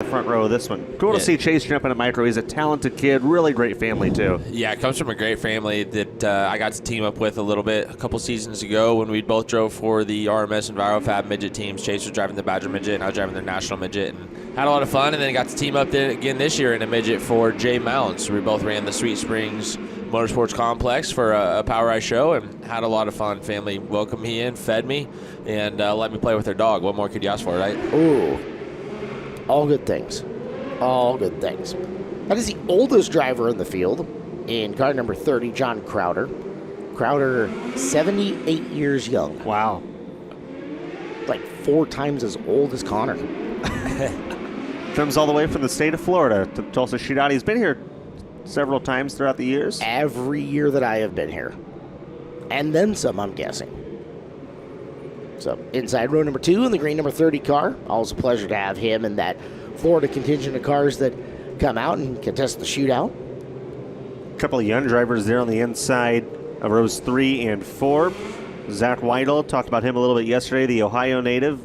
front row of this one. Cool to see Chase jumping at micro. He's a talented kid, really great family too. Yeah, it comes from a great family that I got to team up with a little bit a couple seasons ago when we both drove for the RMS and ViroFab midget teams. Chase was driving the Badger midget and I was driving the national midget, and had a lot of fun, and then got to team up again this year in a midget for Jay Mounds. So we both ran the Sweet Springs Motorsports Complex for a PowerRide show and had a lot of fun. Family welcomed me in, fed me, and let me play with their dog. What more could you ask for, right? Ooh, all good things. All good things. That is the oldest driver in the field in car number 30, John Crowder. Crowder, 78 years young. Wow. Like 4 times as old as Connor. Comes all the way from the state of Florida to Tulsa Shootout. He's been here several times throughout the years. Every year that I have been here. And then some, I'm guessing. So, inside row number 2 in the green number 30 car. Always a pleasure to have him in that Florida contingent of cars that come out and contest the shootout. A couple of young drivers there on the inside of rows 3 and 4. Zach Weidel, talked about him a little bit yesterday, the Ohio native,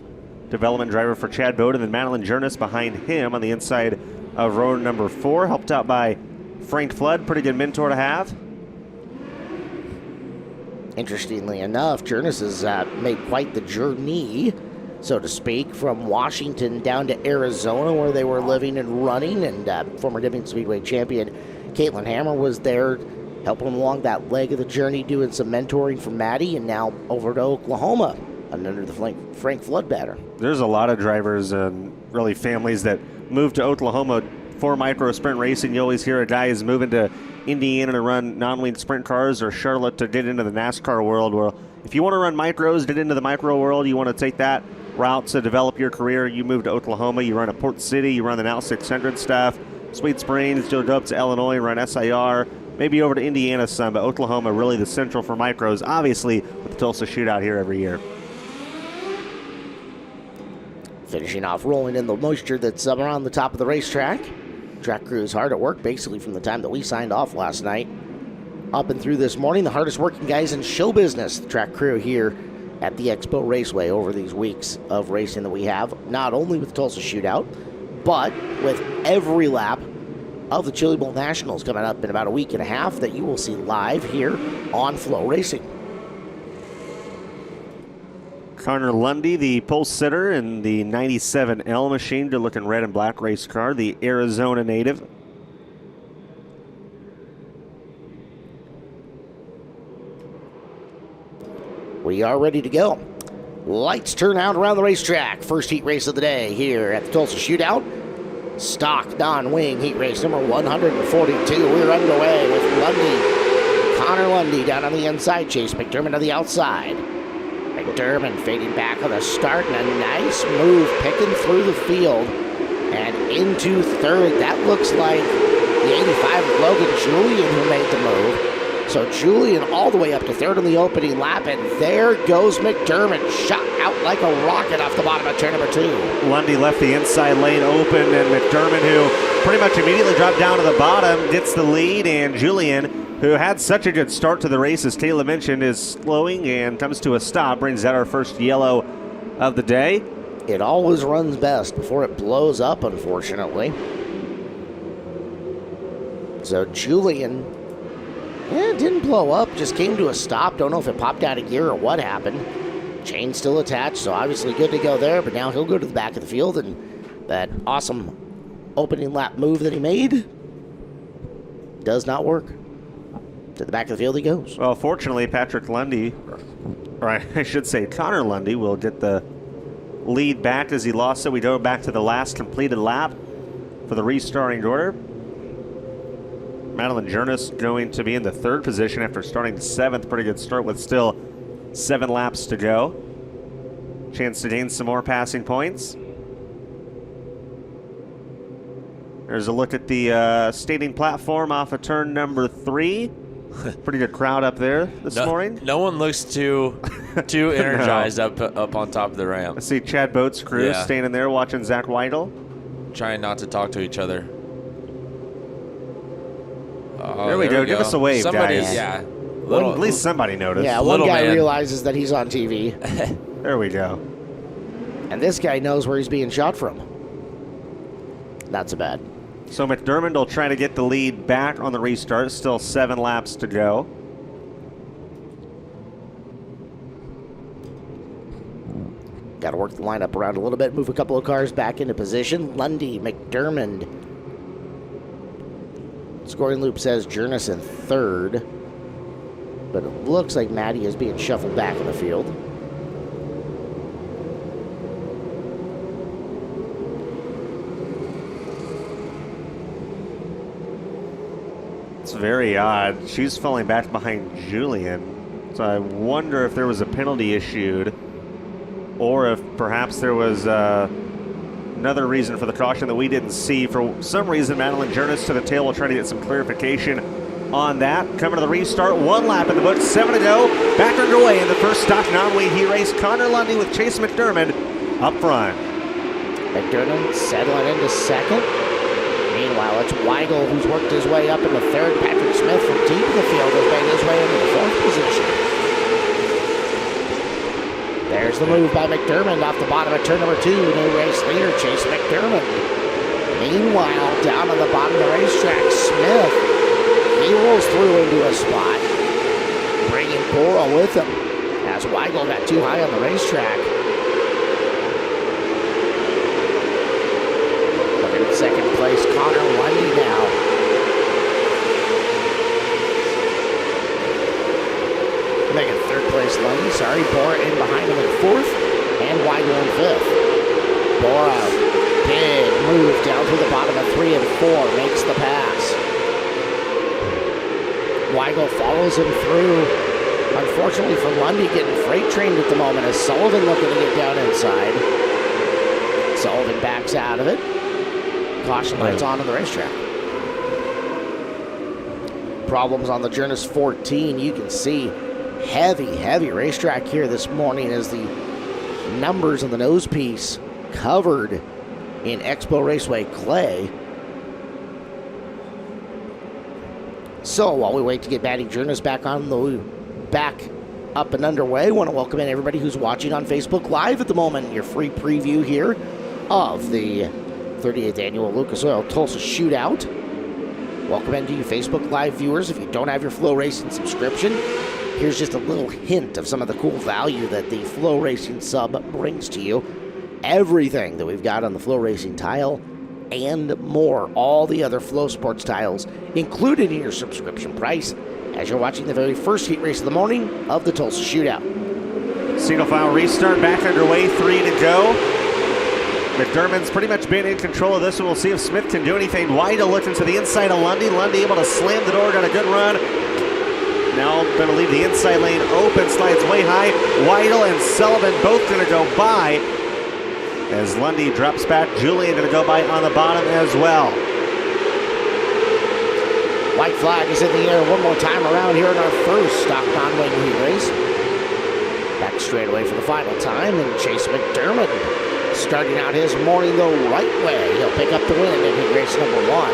development driver for Chad Bowden, and then Madeline Jurnis behind him on the inside of row number 4, helped out by Frank Flood. Pretty good mentor to have. Interestingly enough, Jurnis has made quite the journey, so to speak, from Washington down to Arizona, where they were living and running, and former Dipping Speedway champion Caitlin Hammer was there helping him along that leg of the journey, doing some mentoring for Maddie, and now over to Oklahoma under the Frank Flood banner. There's a lot of drivers and really families that move to Oklahoma for micro sprint racing. You always hear a guy is moving to Indiana to run non-lead sprint cars, or Charlotte to get into the NASCAR world. Well, if you want to run micros, get into the micro world, you want to take that route to develop your career, you move to Oklahoma, you run at Port City, you run the Now 600 stuff, Sweet Springs, you'll go up to Illinois, run SIR, maybe over to Indiana some, but Oklahoma really the central for micros, obviously with the Tulsa Shootout here every year. Finishing off, rolling in the moisture that's around the top of the racetrack. Track crew is hard at work basically from the time that we signed off last night up and through this morning. The hardest working guys in show business, the track crew here at the Expo Raceway over these weeks of racing that we have, not only with Tulsa Shootout, but with every lap of the Chili Bowl Nationals coming up in about a week and a half that you will see live here on FloRacing. Connor Lundy, the pole sitter in the 97L machine, good looking red and black race car, the Arizona native. We are ready to go. Lights turn out around the racetrack. First heat race of the day here at the Tulsa Shootout. Stock non-wing heat race number 142. We're underway with Lundy. Connor Lundy down on the inside. Chase McDermott on the outside. McDermott fading back on the start, and a nice move picking through the field and into third. That looks like the 85 of Logan Julian who made the move. So Julian all the way up to third in the opening lap, and there goes McDermott, shot out like a rocket off the bottom of turn number 2. Lundy left the inside lane open, and McDermott, who pretty much immediately dropped down to the bottom, gets the lead, and Julian, who had such a good start to the race, as Kayla mentioned, is slowing and comes to a stop, brings out our first yellow of the day. It always runs best before it blows up, unfortunately. So Julian, it didn't blow up, just came to a stop. Don't know if it popped out of gear or what happened. Chain still attached, so obviously good to go there, but now he'll go to the back of the field, and that awesome opening lap move that he made does not work. To the back of the field he goes. Well, fortunately, Patrick Lundy, or I should say Connor Lundy, will get the lead back as he lost it. We go back to the last completed lap for the restarting order. Madeline Jurnis going to be in the 3rd position after starting 7th. Pretty good start with still 7 laps to go. Chance to gain some more passing points. There's a look at the staging platform off of turn number 3. Pretty good crowd up there this morning. No one looks too energized up on top of the ramp. I see Chad Boat's crew standing there watching Zach Weidel. Trying not to talk to each other. Oh, there we go. Give us a wave, guys. Yeah. At least somebody noticed. Yeah, one guy realizes that he's on TV. There we go. And this guy knows where he's being shot from. Not so bad. So McDermott will try to get the lead back on the restart. Still 7 laps to go. Got to work the lineup around a little bit, move a couple of cars back into position. Lundy, McDermott. Scoring loop says Journes in third, but it looks like Maddie is being shuffled back in the field. It's very odd. She's falling back behind Julian, so I wonder if there was a penalty issued, or if perhaps there was another reason for the caution that we didn't see. For some reason, Madeline Journes to the tail. We'll try to get some clarification on that. Coming to the restart, 1 lap in the books, 7 to go. Back underway in the first stock non-weight heat race. Connor Lundy with Chase McDermott up front. McDermott settling into second. Meanwhile, it's Weigel who's worked his way up into third. Patrick Smith from deep in the field has made his way into the fourth position. There's the move by McDermott off the bottom of turn number 2. New race leader, Chase McDermott. Meanwhile, down on the bottom of the racetrack, Smith, he rolls through into a spot, bringing Bora with him as Weigel got too high on the racetrack. Looking at second place, Connor Lundy now. Making third place Lundy, Bora in behind him in fourth, and Weigel in fifth. Bora, big move down through the bottom of 3 and 4, makes the pass. Weigel follows him through. Unfortunately for Lundy, getting freight trained at the moment as Sullivan looking to get down inside. Sullivan backs out of it. Caution lights on the racetrack. Problems on the Journes 14. You can see heavy racetrack here this morning as the numbers on the nose piece covered in Expo Raceway clay. So while we wait to get Maddie Journes back up and underway, I want to welcome in everybody who's watching on Facebook Live at the moment. Your free preview here of the 38th annual Lucas Oil Tulsa Shootout. Welcome in to you Facebook Live viewers. If you don't have your FloRacing subscription, here's just a little hint of some of the cool value that the FloRacing sub brings to you. Everything that we've got on the FloRacing tile and more. All the other Flow Sports tiles included in your subscription price as you're watching the very first heat race of the morning of the Tulsa Shootout. Single file restart back underway, 3 to go. McDermott's pretty much been in control of this one. We'll see if Smith can do anything. Weidel looking to the inside of Lundy. Lundy able to slam the door, got a good run. Now going to leave the inside lane open, slides way high. Weidel and Sullivan both going to go by as Lundy drops back. Julian going to go by on the bottom as well. White flag is in the air one more time around here in our first stock non-wing heat race. Back straight away for the final time, and Chase McDermott starting out his morning the right way. He'll pick up the win in heat race number 1.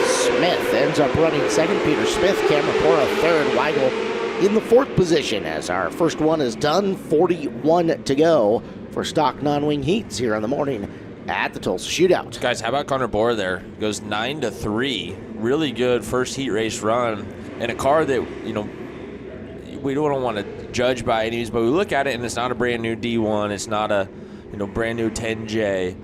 Smith ends up running second. Peter Smith, Cameron Bora third. Weigel in the fourth position as our first one is done. 41 to go for stock non-wing heats here in the morning at the Tulsa Shootout. Guys, how about Connor Bora there? Goes 9 to 3. Really good first heat race run in a car that, we don't want to judge by any means, but we look at it and it's not a brand new D1. It's not a, brand new 10J.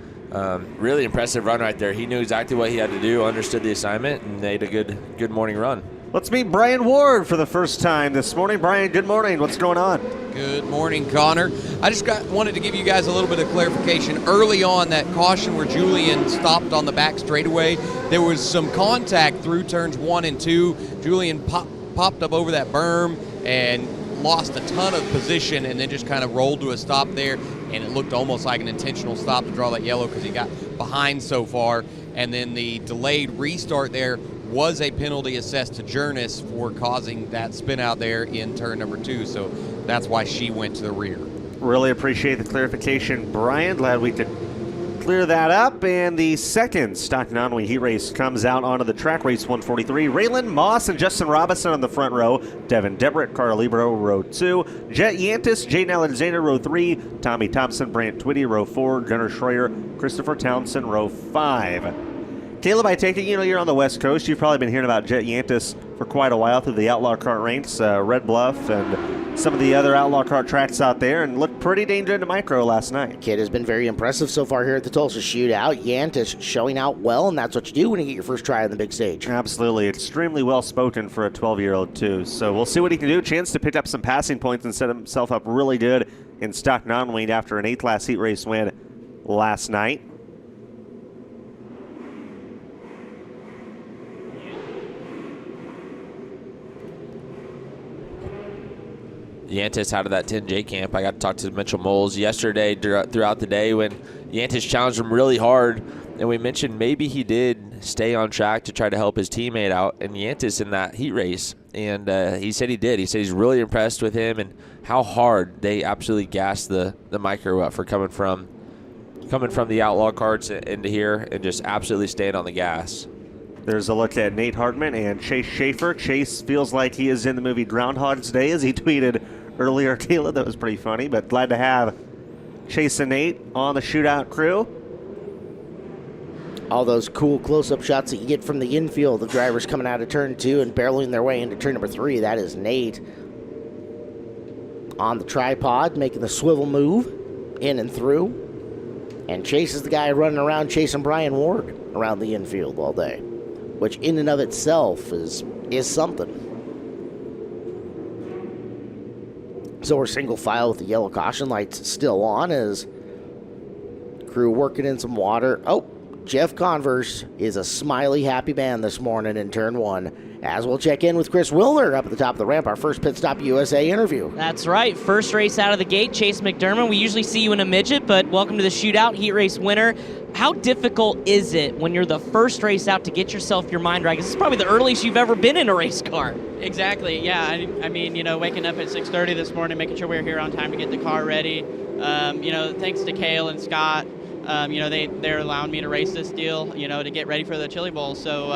Really impressive run right there. He knew exactly what he had to do, understood the assignment, and made a good morning run. Let's meet Brian Ward for the first time this morning. Brian, good morning. What's going on? Good morning, Connor. I just wanted to give you guys a little bit of clarification. Early on, that caution where Julian stopped on the back straightaway, there was some contact through turns 1 and 2. Julian popped up over that berm and lost a ton of position and then just kind of rolled to a stop there, and it looked almost like an intentional stop to draw that yellow because he got behind so far. And then the delayed restart there was a penalty assessed to Journes for causing that spin out there in turn number 2, so that's why she went to the rear. Really appreciate the clarification, Brian. Glad we could clear that up, and the second stock non-wing heat race comes out onto the track. Race 143. Raylan Moss and Justin Robinson on the front row. Devin Debrick, Carter Libero, row 2. Jet Yantis, Jaden Alexander, row 3. Tommy Thompson, Brant Twitty, row 4. Gunnar Schroyer, Christopher Townsend, row 5. Caleb, I take it you're on the West Coast. You've probably been hearing about Jet Yantis for quite a while through the Outlaw Kart ranks, Red Bluff, and some of the other Outlaw Kart tracks out there, and looked pretty dang good to micro last night. Kid has been very impressive so far here at the Tulsa Shootout. Yantis showing out well, and that's what you do when you get your first try on the big stage. Absolutely. Extremely well spoken for a 12-year-old, too. So we'll see what he can do. Chance to pick up some passing points and set himself up really good in stock non-wing after an A-class heat race win last night. Yantis out of that 10J camp. I got to talk to Mitchell Moles yesterday throughout the day when Yantis challenged him really hard, and we mentioned maybe he did stay on track to try to help his teammate out, and Yantis in that heat race, and he said he did. He said he's really impressed with him and how hard they absolutely gassed the micro up for coming from the Outlaw Karts into here and just absolutely staying on the gas. There's a look at Nate Hartman and Chase Schaefer. Chase feels like he is in the movie Groundhog's Day, as he tweeted earlier, Caleb. That was pretty funny, but glad to have Chase and Nate on the Shootout crew. All those cool close-up shots that you get from the infield, the drivers coming out of turn 2 and barreling their way into turn number 3. That is Nate on the tripod, making the swivel move in and through. And Chase is the guy running around chasing Brian Ward around the infield all day, which in and of itself is something. So we're single file with the yellow caution lights still on as crew working in some water. Oh, Jeff Converse is a smiley, happy man this morning in turn 1. As we'll check in with Chris Wilner up at the top of the ramp, our first Pit Stop USA interview. That's right. First race out of the gate, Chase McDermott. We usually see you in a midget, but welcome to the Shootout, heat race winner. How difficult is it when you're the first race out to get yourself your mind right? 'Cause this is probably the earliest you've ever been in a race car. Exactly, yeah. I mean, waking up at 6:30 this morning, making sure we were here on time to get the car ready. Thanks to Kale and Scott, they're allowing me to race this deal, to get ready for the Chili Bowl. So,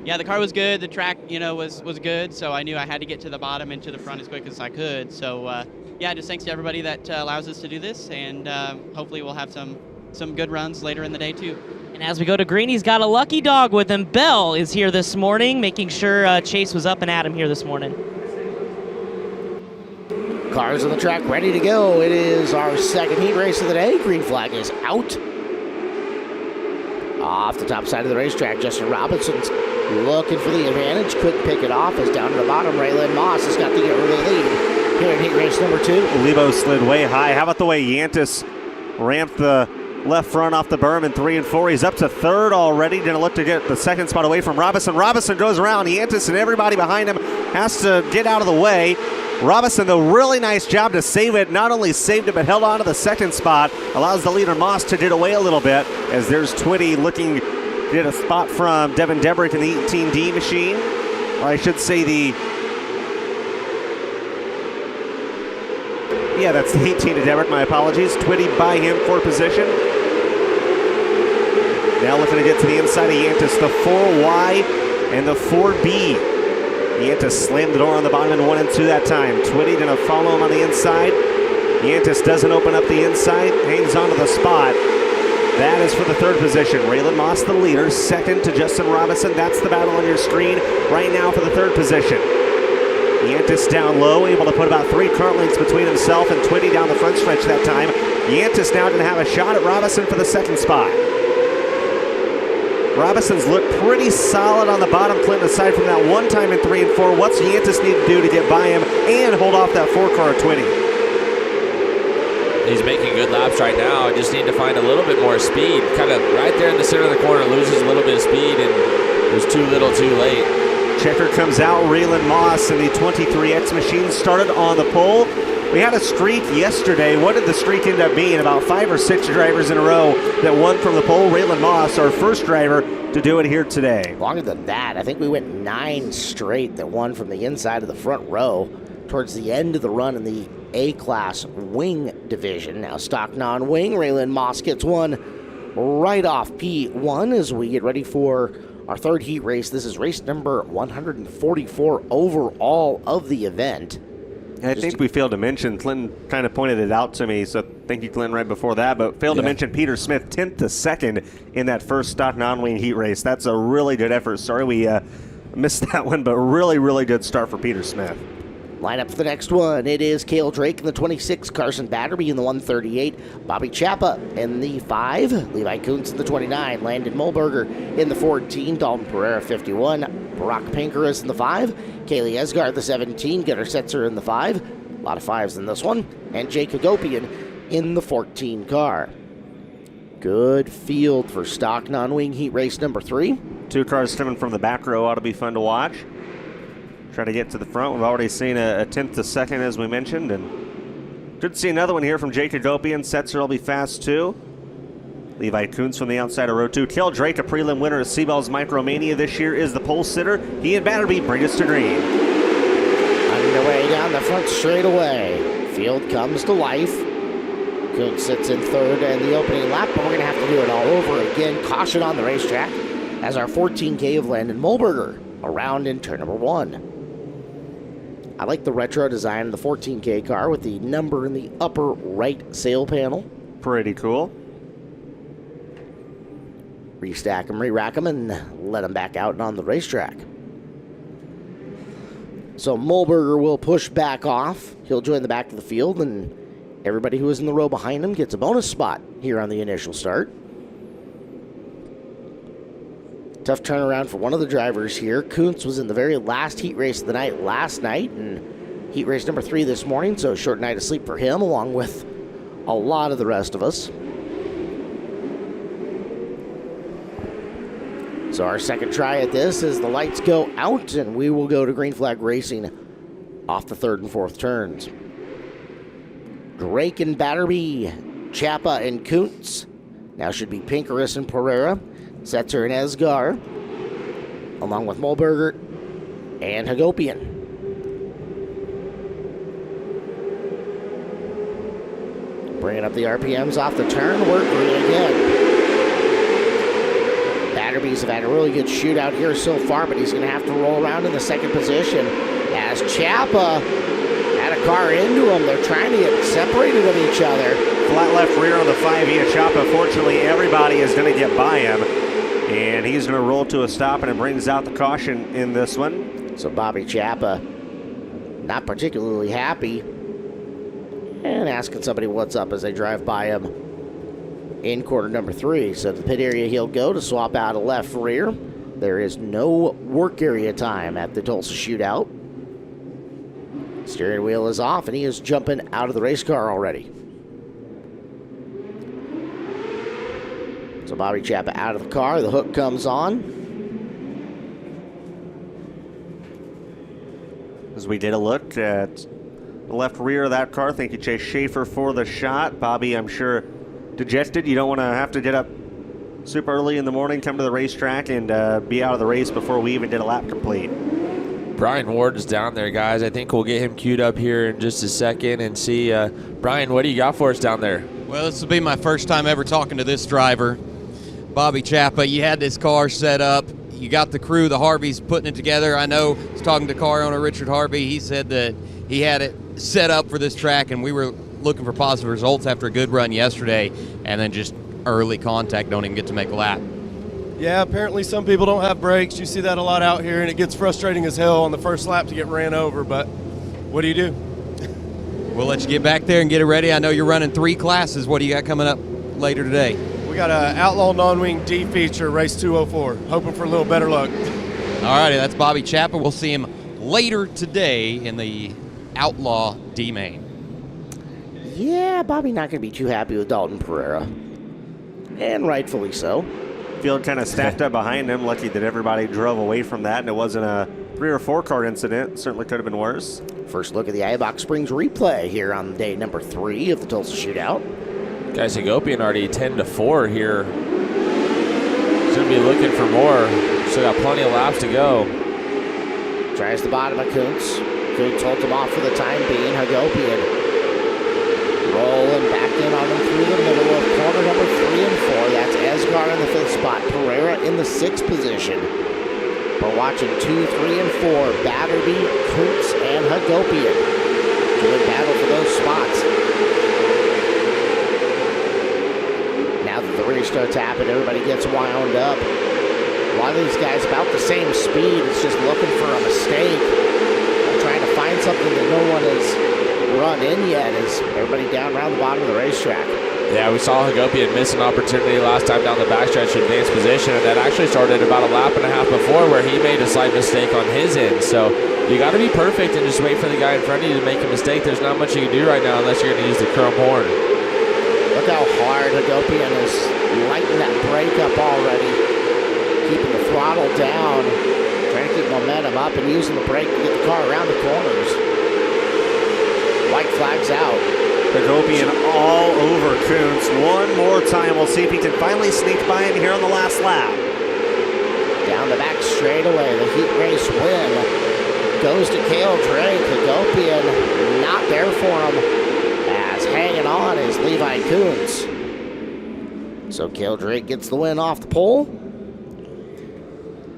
the car was good. The track, was good. So I knew I had to get to the bottom and to the front as quick as I could. So, just thanks to everybody that allows us to do this. And hopefully we'll have some good runs later in the day, too. And as we go to green, he's got a lucky dog with him. Bell is here this morning, making sure Chase was up and at him here this morning. Cars on the track ready to go. It is our second heat race of the day. Green flag is out. Off the top side of the racetrack, Justin Robinson's looking for the advantage. Couldn't pick it off as down to the bottom, Raylan Moss has got the early lead here in heat race number 2. Lebo slid way high. How about the way Yantis ramped the left front off the berm in 3 and 4. He's up to third already. Going to look to get the second spot away from Robinson. Robinson goes around. Yantis and everybody behind him has to get out of the way. Robinson, though, really nice job to save it. Not only saved it, but held on to the second spot. Allows the leader, Moss, to get away a little bit, as there's Twitty looking to get a spot from Devin Debrick in the 18D machine. Or I should say that's the 18 to Debrick, my apologies. Twitty by him for position. Now looking to get to the inside of Yantis, the 4Y and the 4B. Yantis slammed the door on the bottom in 1 and 2 that time. Twitty gonna follow him on the inside. Yantis doesn't open up the inside, hangs onto the spot. That is for the third position. Raylan Moss, the leader, second to Justin Robinson. That's the battle on your screen right now for the third position. Yantis down low, able to put about 3 kart lengths between himself and Twitty down the front stretch that time. Yantis now gonna have a shot at Robinson for the second spot. Robinson's looked pretty solid on the bottom, Clinton, aside from that one time in 3 and 4. What's Yantis need to do to get by him and hold off that 4-car Twitty? He's making good laps right now. Just need to find a little bit more speed. Kind of right there in the center of the corner, loses a little bit of speed, and it was too little too late. Checker comes out. Raylan Moss and the 23X machine started on the pole. We had a streak yesterday. What did the streak end up being? About 5 or 6 drivers in a row that won from the pole. Raylan Moss, our first driver to do it here today. Longer than that. I think we went 9 straight that won from the inside of the front row towards the end of the run in the A-Class wing division. Now stock non-wing. Raylan Moss gets one right off P1 as we get ready for our third heat race. This is race number 144 overall of the event. I think we failed to mention, Clinton kind of pointed it out to me, so thank you, Clinton, right before that, but failed to mention Peter Smith 10th to 2nd in that first stock non-wing heat race. That's a really good effort. Sorry we missed that one, but really, really good start for Peter Smith. Line up for the next one. It is Cale Drake in the 26, Carson Batterby in the 138, Bobby Chappa in the 5, Levi Kuntz in the 29, Landon Mulberger in the 14, Dalton Pereira 51, Brock Pinkerus in the 5, Kaylee Esgar the 17, Gunnar Setzer in the 5, a lot of 5s in this one, and Jake Hagopian in the 14 car. Good field for stock non-wing heat race number 3. 2 cars coming from the back row ought to be fun to watch. Try to get to the front. We've already seen a 10th to 2nd, as we mentioned, and good to see another one here from Jake Hagopian. Setzer will be fast too. Levi Kuntz from the outside of row 2. Cale Drake, a prelim winner of Seabell's Micromania this year, is the pole sitter. He and Batterby bring us to green. Underway down the front straightaway. Field comes to life. Kuntz sits in third in the opening lap, but we're going to have to do it all over again. Caution on the racetrack as our 14K of Landon Mulberger around in turn number 1. I like the retro design of the 14K car with the number in the upper right sail panel. Pretty cool. Restack them, re-rack them, and let them back out and on the racetrack. So Mulberger will push back off. He'll join the back of the field, and everybody who is in the row behind him gets a bonus spot here on the initial start. Tough turnaround for one of the drivers here. Kuntz was in the very last heat race of the night last night, and heat race number 3 this morning, so a short night of sleep for him, along with a lot of the rest of us. So our second try at this as the lights go out, and we will go to green flag racing off the 3rd and 4th turns. Drake and Batterby, Chappa and Kuntz. Now should be Pinkerus and Pereira, Setzer and Esgar, along with Mulberger and Hagopian. Bringing up the RPMs off the turn, we're green again. Batterby's have had a really good shootout here so far, but he's going to have to roll around in the second position as Chappa had a car into him. They're trying to get separated of each other. Flat left rear on the 5 via Chappa. Fortunately, everybody is going to get by him, and he's going to roll to a stop, and it brings out the caution in this one. So Bobby Chappa not particularly happy and asking somebody what's up as they drive by him in quarter number 3. So the pit area he'll go to swap out a left rear. There is no work area time at the Tulsa Shootout. Steering wheel is off, and he is jumping out of the race car already. So Bobby Chappa out of the car. The hook comes on. As we did a look at the left rear of that car, thank you, Chase Schaefer, for the shot. Bobby, I'm sure, dejected. You don't want to have to get up super early in the morning, come to the racetrack, and be out of the race before we even did a lap complete. Brian Ward is down there, guys. I think we'll get him queued up here in just a second and see. Brian, what do you got for us down there? Well, this will be my first time ever talking to this driver. Bobby Chappa, you had this car set up. You got the crew, the Harveys, putting it together. I know I was talking to car owner Richard Harvey. He said that he had it set up for this track, and we were looking for positive results after a good run yesterday, and then just early contact, don't even get to make a lap. Yeah, apparently some people don't have brakes. You see that a lot out here, and it gets frustrating as hell on the first lap to get ran over, but what do? We'll let you get back there and get it ready. I know you're running 3 classes. What do you got coming up later today? We got an Outlaw Non-Wing D feature, race 204. Hoping for a little better luck. All righty, that's Bobby Chappa. We'll see him later today in the Outlaw D main. Yeah, Bobby not going to be too happy with Dalton Pereira. And rightfully so. Field kind of stacked up behind him. Lucky that everybody drove away from that, and it wasn't a 3 or 4 car incident. Certainly could have been worse. First look at the Eibach Springs replay here on day number 3 of the Tulsa Shootout. Guys, Hagopian already 10-4 here. Should be looking for more. Still got plenty of laps to go. Tries the bottom of Kuntz. Kuntz holds him off for the time being. Hagopian Rolling back in on him through the middle of corner number 3 and 4. That's Esgar in the 5th spot. Pereira in the 6th position. We're watching 2, 3, and 4. Batterby, Kuntz, and Hagopian. Good battle for those spots. Now that the race starts happening, everybody gets wound up. A lot of these guys about the same speed. It's just looking for a mistake. Trying to find something that no one has run in yet as everybody down around the bottom of the racetrack. Yeah, we saw Hagopian miss an opportunity last time down the backstretch to advance position, and that actually started about a lap and a half before where he made a slight mistake on his end. So you got to be perfect and just wait for the guy in front of you to make a mistake. There's not much you can do right now unless you're going to use the chrome horn. Look how hard Hagopian is lighting that brake up already, keeping the throttle down, trying to keep momentum up and using the brake to get the car around the corners. White flags out. Hagopian all over Kuntz. One more time. We'll see if he can finally sneak by him here on the last lap. Down the back straightaway, the heat race win goes to Cale Drake. Hagopian not there for him. As hanging on is Levi Kuntz. So Cale Drake gets the win off the pole.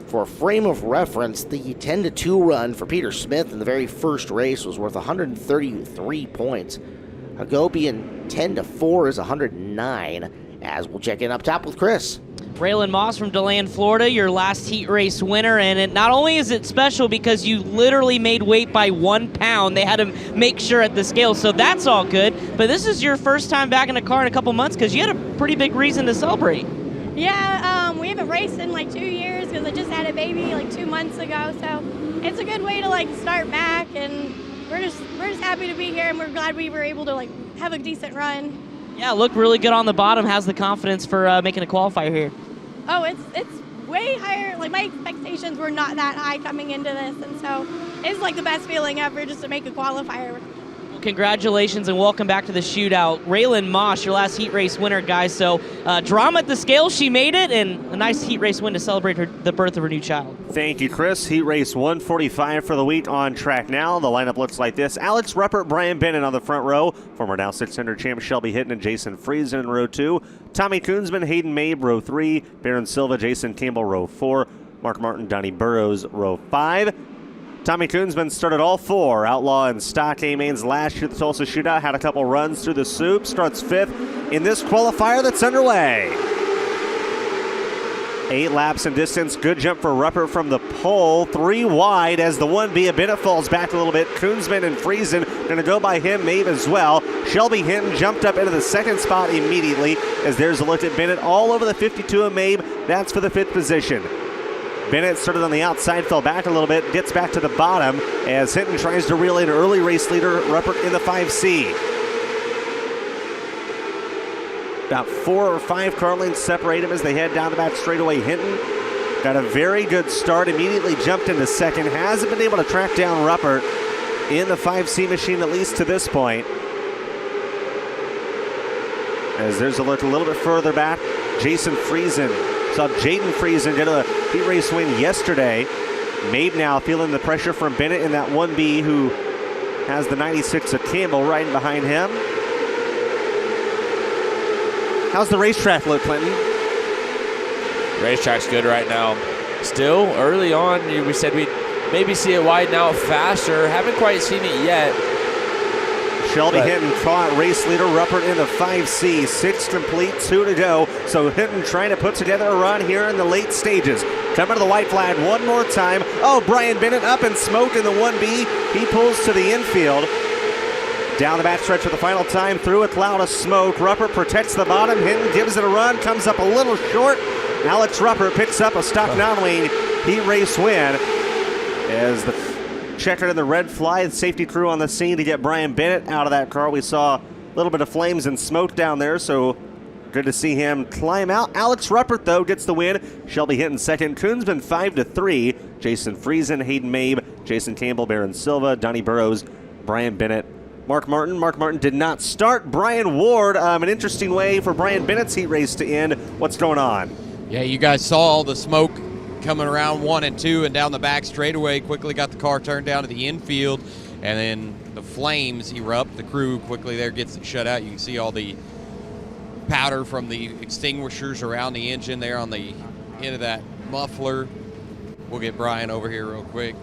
For a frame of reference, the 10-2 run for Peter Smith in the very first race was worth 133 points. Hagopian 10-4 is 109, as we'll check in up top with Chris. Raylan Moss from DeLand, Florida, your last heat race winner, and it, not only is it special because you literally made weight by 1 pound, they had to make sure at the scale, so that's all good, but this is your first time back in a car in a couple months because you had a pretty big reason to celebrate. Yeah, we haven't raced in like 2 years because I just had a baby like 2 months ago, so it's a good way to like start back, and we're just happy to be here, and we're glad we were able to like have a decent run. Yeah, looked really good on the bottom. How's the confidence for making a qualifier here? Oh, it's way higher. Like my expectations were not that high coming into this, and so it's like the best feeling ever just to make a qualifier. Well, congratulations and welcome back to the shootout. Raylan Moss, your last heat race winner, guys. So drama at the scale, she made it, and a nice heat race win to celebrate the birth of her new child. Thank you, Chris. Heat race 145 for the week on track now. The lineup looks like this. Alex Ruppert, Brian Bennett on the front row. Former Dow 600 champ Shelby Hinton and Jason Friesen in row 2. Tommy Koonsman, Hayden Mabe, row 3. Baron Silva, Jason Campbell, row 4. Mark Martin, Donnie Burrows, row 5. Tommy Koonsman started all 4. Outlaw and Stock A-Mains last year at the Tulsa Shootout. Had a couple runs through the soup. Starts 5th in this qualifier that's underway. 8 laps in distance. Good jump for Ruppert from the pole. 3 wide as the 1B. Bennett falls back a little bit. Koonsman and Friesen going to go by him. Mabe as well. Shelby Hinton jumped up into the 2nd spot immediately as there's a look at Bennett all over the 52 of Mabe. That's for the 5th position. Bennett started on the outside, fell back a little bit, gets back to the bottom as Hinton tries to reel in early race leader Ruppert in the 5C. About 4 or 5 car lengths separate him as they head down the back straightaway. Hinton got a very good start, immediately jumped into 2nd, hasn't been able to track down Ruppert in the 5C machine, at least to this point. As there's a look a little bit further back, Jason Friesen. Saw Jaden Friesen get a heat race win yesterday. Mabe now feeling the pressure from Bennett in that 1B, who has the 96 of Campbell riding behind him. How's the racetrack look, Clinton? Racetrack's good right now. Still early on, we said we'd maybe see it widen out faster. Haven't quite seen it yet. Shelby Hinton caught race leader Ruppert in the 5C. 6 complete, 2 to go. So Hinton trying to put together a run here in the late stages. Coming to the white flag one more time. Oh, Brian Bennett up in smoke in the 1B. He pulls to the infield. Down the backstretch for the final time through a cloud of smoke. Ruppert protects the bottom. Hinton gives it a run, comes up a little short. Alex Ruppert picks up a stock non-wing heat race win as the checkered in the red fly. The safety crew on the scene to get Brian Bennett out of that car. We saw a little bit of flames and smoke down there, so good to see him climb out. Alex Ruppert, though, gets the win. Shelby Hinton 2nd. Koonsman 5-3. Jason Friesen, Hayden Mabe, Jason Campbell, Baron Silva, Donnie Burrows, Brian Bennett, Mark Martin. Mark Martin did not start. Brian Ward, an interesting way for Brian Bennett's heat race to end. What's going on? Yeah, you guys saw all the smoke coming around 1 and 2 and down the back straightaway. Quickly got the car turned down to the infield. And then the flames erupt. The crew quickly there gets it shut out. You can see all the powder from the extinguishers around the engine there on the end of that muffler. We'll get Brian over here real quick.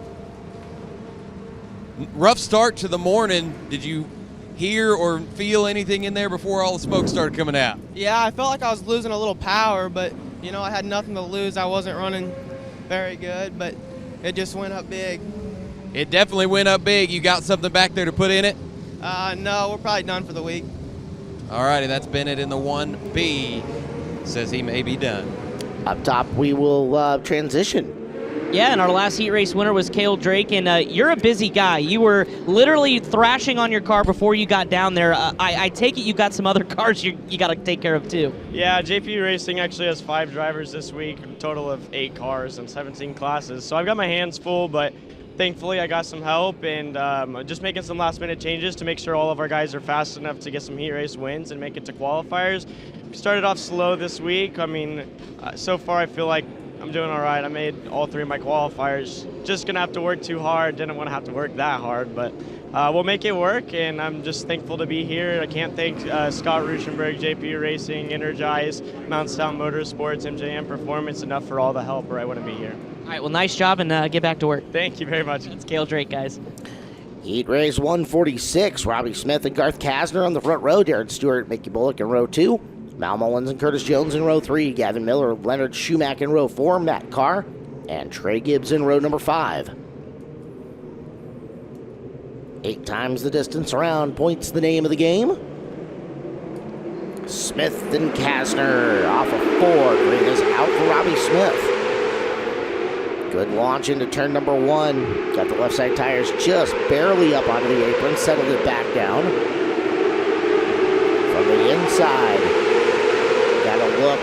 Rough start to the morning. Did you hear or feel anything in there before all the smoke started coming out? Yeah, I felt like I was losing a little power, but, you know, I had nothing to lose. I wasn't running very good, but it just went up big. It definitely went up big. You got something back there to put in it? No, we're probably done for the week. All righty, that's Bennett in the 1B. Says he may be done. Up top, we will transition. Yeah, and our last heat race winner was Cale Drake, and you're a busy guy. You were literally thrashing on your car before you got down there. I take it you got some other cars you got to take care of too. Yeah, JP Racing actually has 5 drivers this week, a total of 8 cars and 17 classes. So I've got my hands full, but thankfully I got some help and just making some last-minute changes to make sure all of our guys are fast enough to get some heat race wins and make it to qualifiers. We started off slow this week. I mean, so far I feel like I'm doing all right. I made all 3 of my qualifiers. Just going to have to work too hard. Didn't want to have to work that hard, but we'll make it work, and I'm just thankful to be here. I can't thank Scott Ruschenberg, JP Racing, Energize, Mount Stout Motorsports, MJM Performance enough for all the help, or I wouldn't be here. All right, well, nice job, and get back to work. Thank you very much. It's Cale Drake, guys. Heat race 146. Robbie Smith and Garth Kasner on the front row. Darren Stewart, Mickey Bullock in row 2. Mal Mullins and Curtis Jones in row 3. Gavin Miller, Leonard Schumack in row 4. Matt Carr and Trey Gibbs in row number 5. 8 times the distance around. Points the name of the game. Smith and Kasner off of 4. Green is out for Robbie Smith. Good launch into turn number 1. Got the left side tires just barely up onto the apron. Settled it back down. From the inside. Got a look.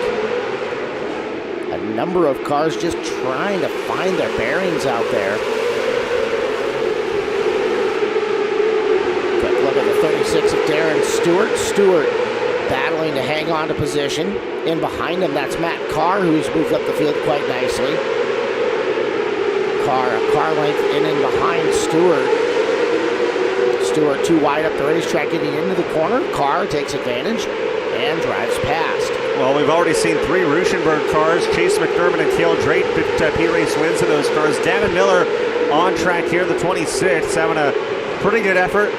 A number of cars just trying to find their bearings out there. Quick look at the 36 of Darren Stewart. Stewart battling to hang on to position. In behind him, that's Matt Carr, who's moved up the field quite nicely. Carr, a car length in and behind Stewart. Stewart too wide up the racetrack, getting into the corner. Carr takes advantage and drives past. Well, we've already seen 3 Ruschenberg cars. Chase McDermott and Cale Drake picked P-Race wins in those cars. Gavin Miller on track here, the 26, having a pretty good effort.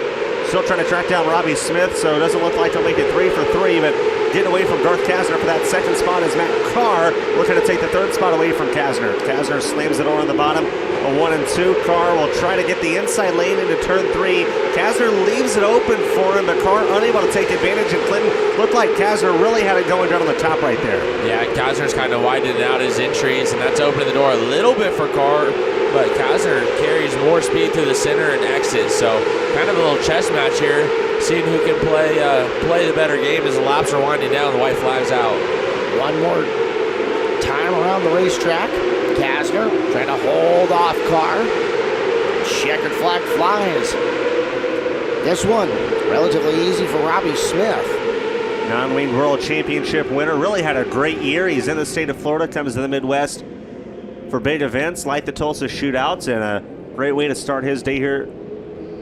Still trying to track down Robbie Smith, so it doesn't look like they'll make it 3 for 3, but getting away from Garth Kasner for that second spot is Matt Carr, looking to take the 3rd spot away from Kasner. Kasner slams the door on the bottom. A 1 and 2. Carr will try to get the inside lane into turn 3. Kasner leaves it open for him, but Carr unable to take advantage, and Clinton looked like Kasner really had it going down on the top right there. Yeah, Kasner's kind of widening out his entries, and that's opening the door a little bit for Carr, but Kasner carries more speed through the center and exits, so kind of a little chess match here, seeing who can play the better game as the laps are winding down, the white flag's out. One more time around the racetrack. Kasner trying to hold off Carr. Checkered flag flies. This one, relatively easy for Robbie Smith. Non-winged World Championship winner. Really had a great year. He's in the state of Florida, comes to the Midwest for big events like the Tulsa Shootouts, and a great way to start his day here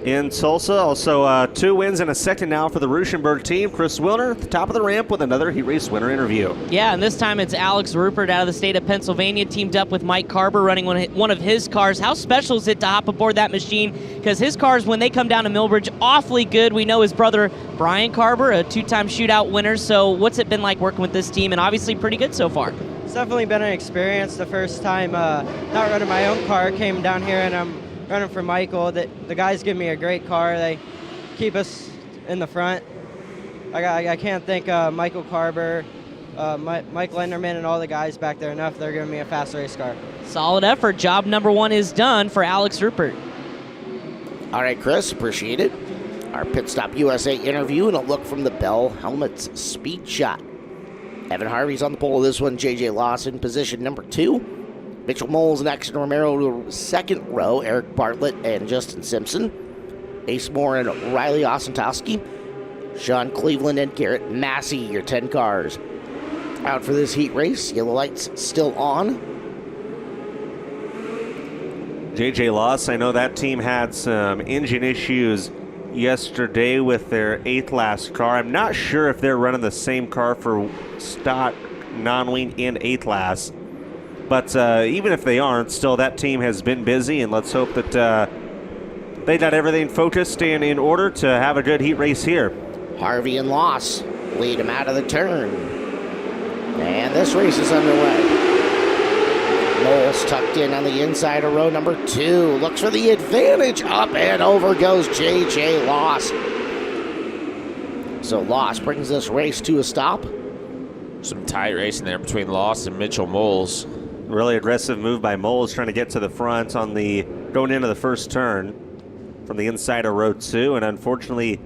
in Tulsa. Also 2 wins and a second now for the Ruschenberg team. Chris Wilner at the top of the ramp with another heat race winner interview. Yeah, and this time it's Alex Rupert out of the state of Pennsylvania, teamed up with Mike Carber, running one of his cars. How special is it to hop aboard that machine? Because his cars, when they come down to Millbridge, awfully good. We know his brother Brian Carber, a 2-time shootout winner. So what's it been like working with this team? And obviously pretty good so far. It's definitely been an experience. The first time not running my own car, came down here and I'm running for Michael. The guys give me a great car. They keep us in the front. I can't thank Michael Carber, Mike Lenderman, and all the guys back there enough. They're giving me a fast race car. Solid effort. Job number 1 is done for Alex Rupert. All right, Chris, appreciate it. Our Pit Stop USA interview and a look from the Bell Helmets Speed Shot. Evan Harvey's on the pole of this one. J.J. Lawson, position number 2. Mitchell Moles and Axon Romero to 2nd row. Eric Bartlett and Justin Simpson. Ace Moore and Riley Osentowski. Sean Cleveland and Garrett Massey, your 10 cars. Out for this heat race. Yellow lights still on. J.J. Loss, I know that team had some engine issues yesterday with their 8th last car. I'm not sure if they're running the same car for stock, non-wing, and 8th last. But even if they aren't, still that team has been busy, and let's hope that they got everything focused and in order to have a good heat race here. Harvey and Loss lead him out of the turn. And this race is underway. Moles tucked in on the inside of row number 2. Looks for the advantage. Up and over goes J.J. Loss. So Loss brings this race to a stop. Some tight racing there between Loss and Mitchell Moles. Really aggressive move by Moles, trying to get to the front on the going into the first turn from the inside of row 2, and unfortunately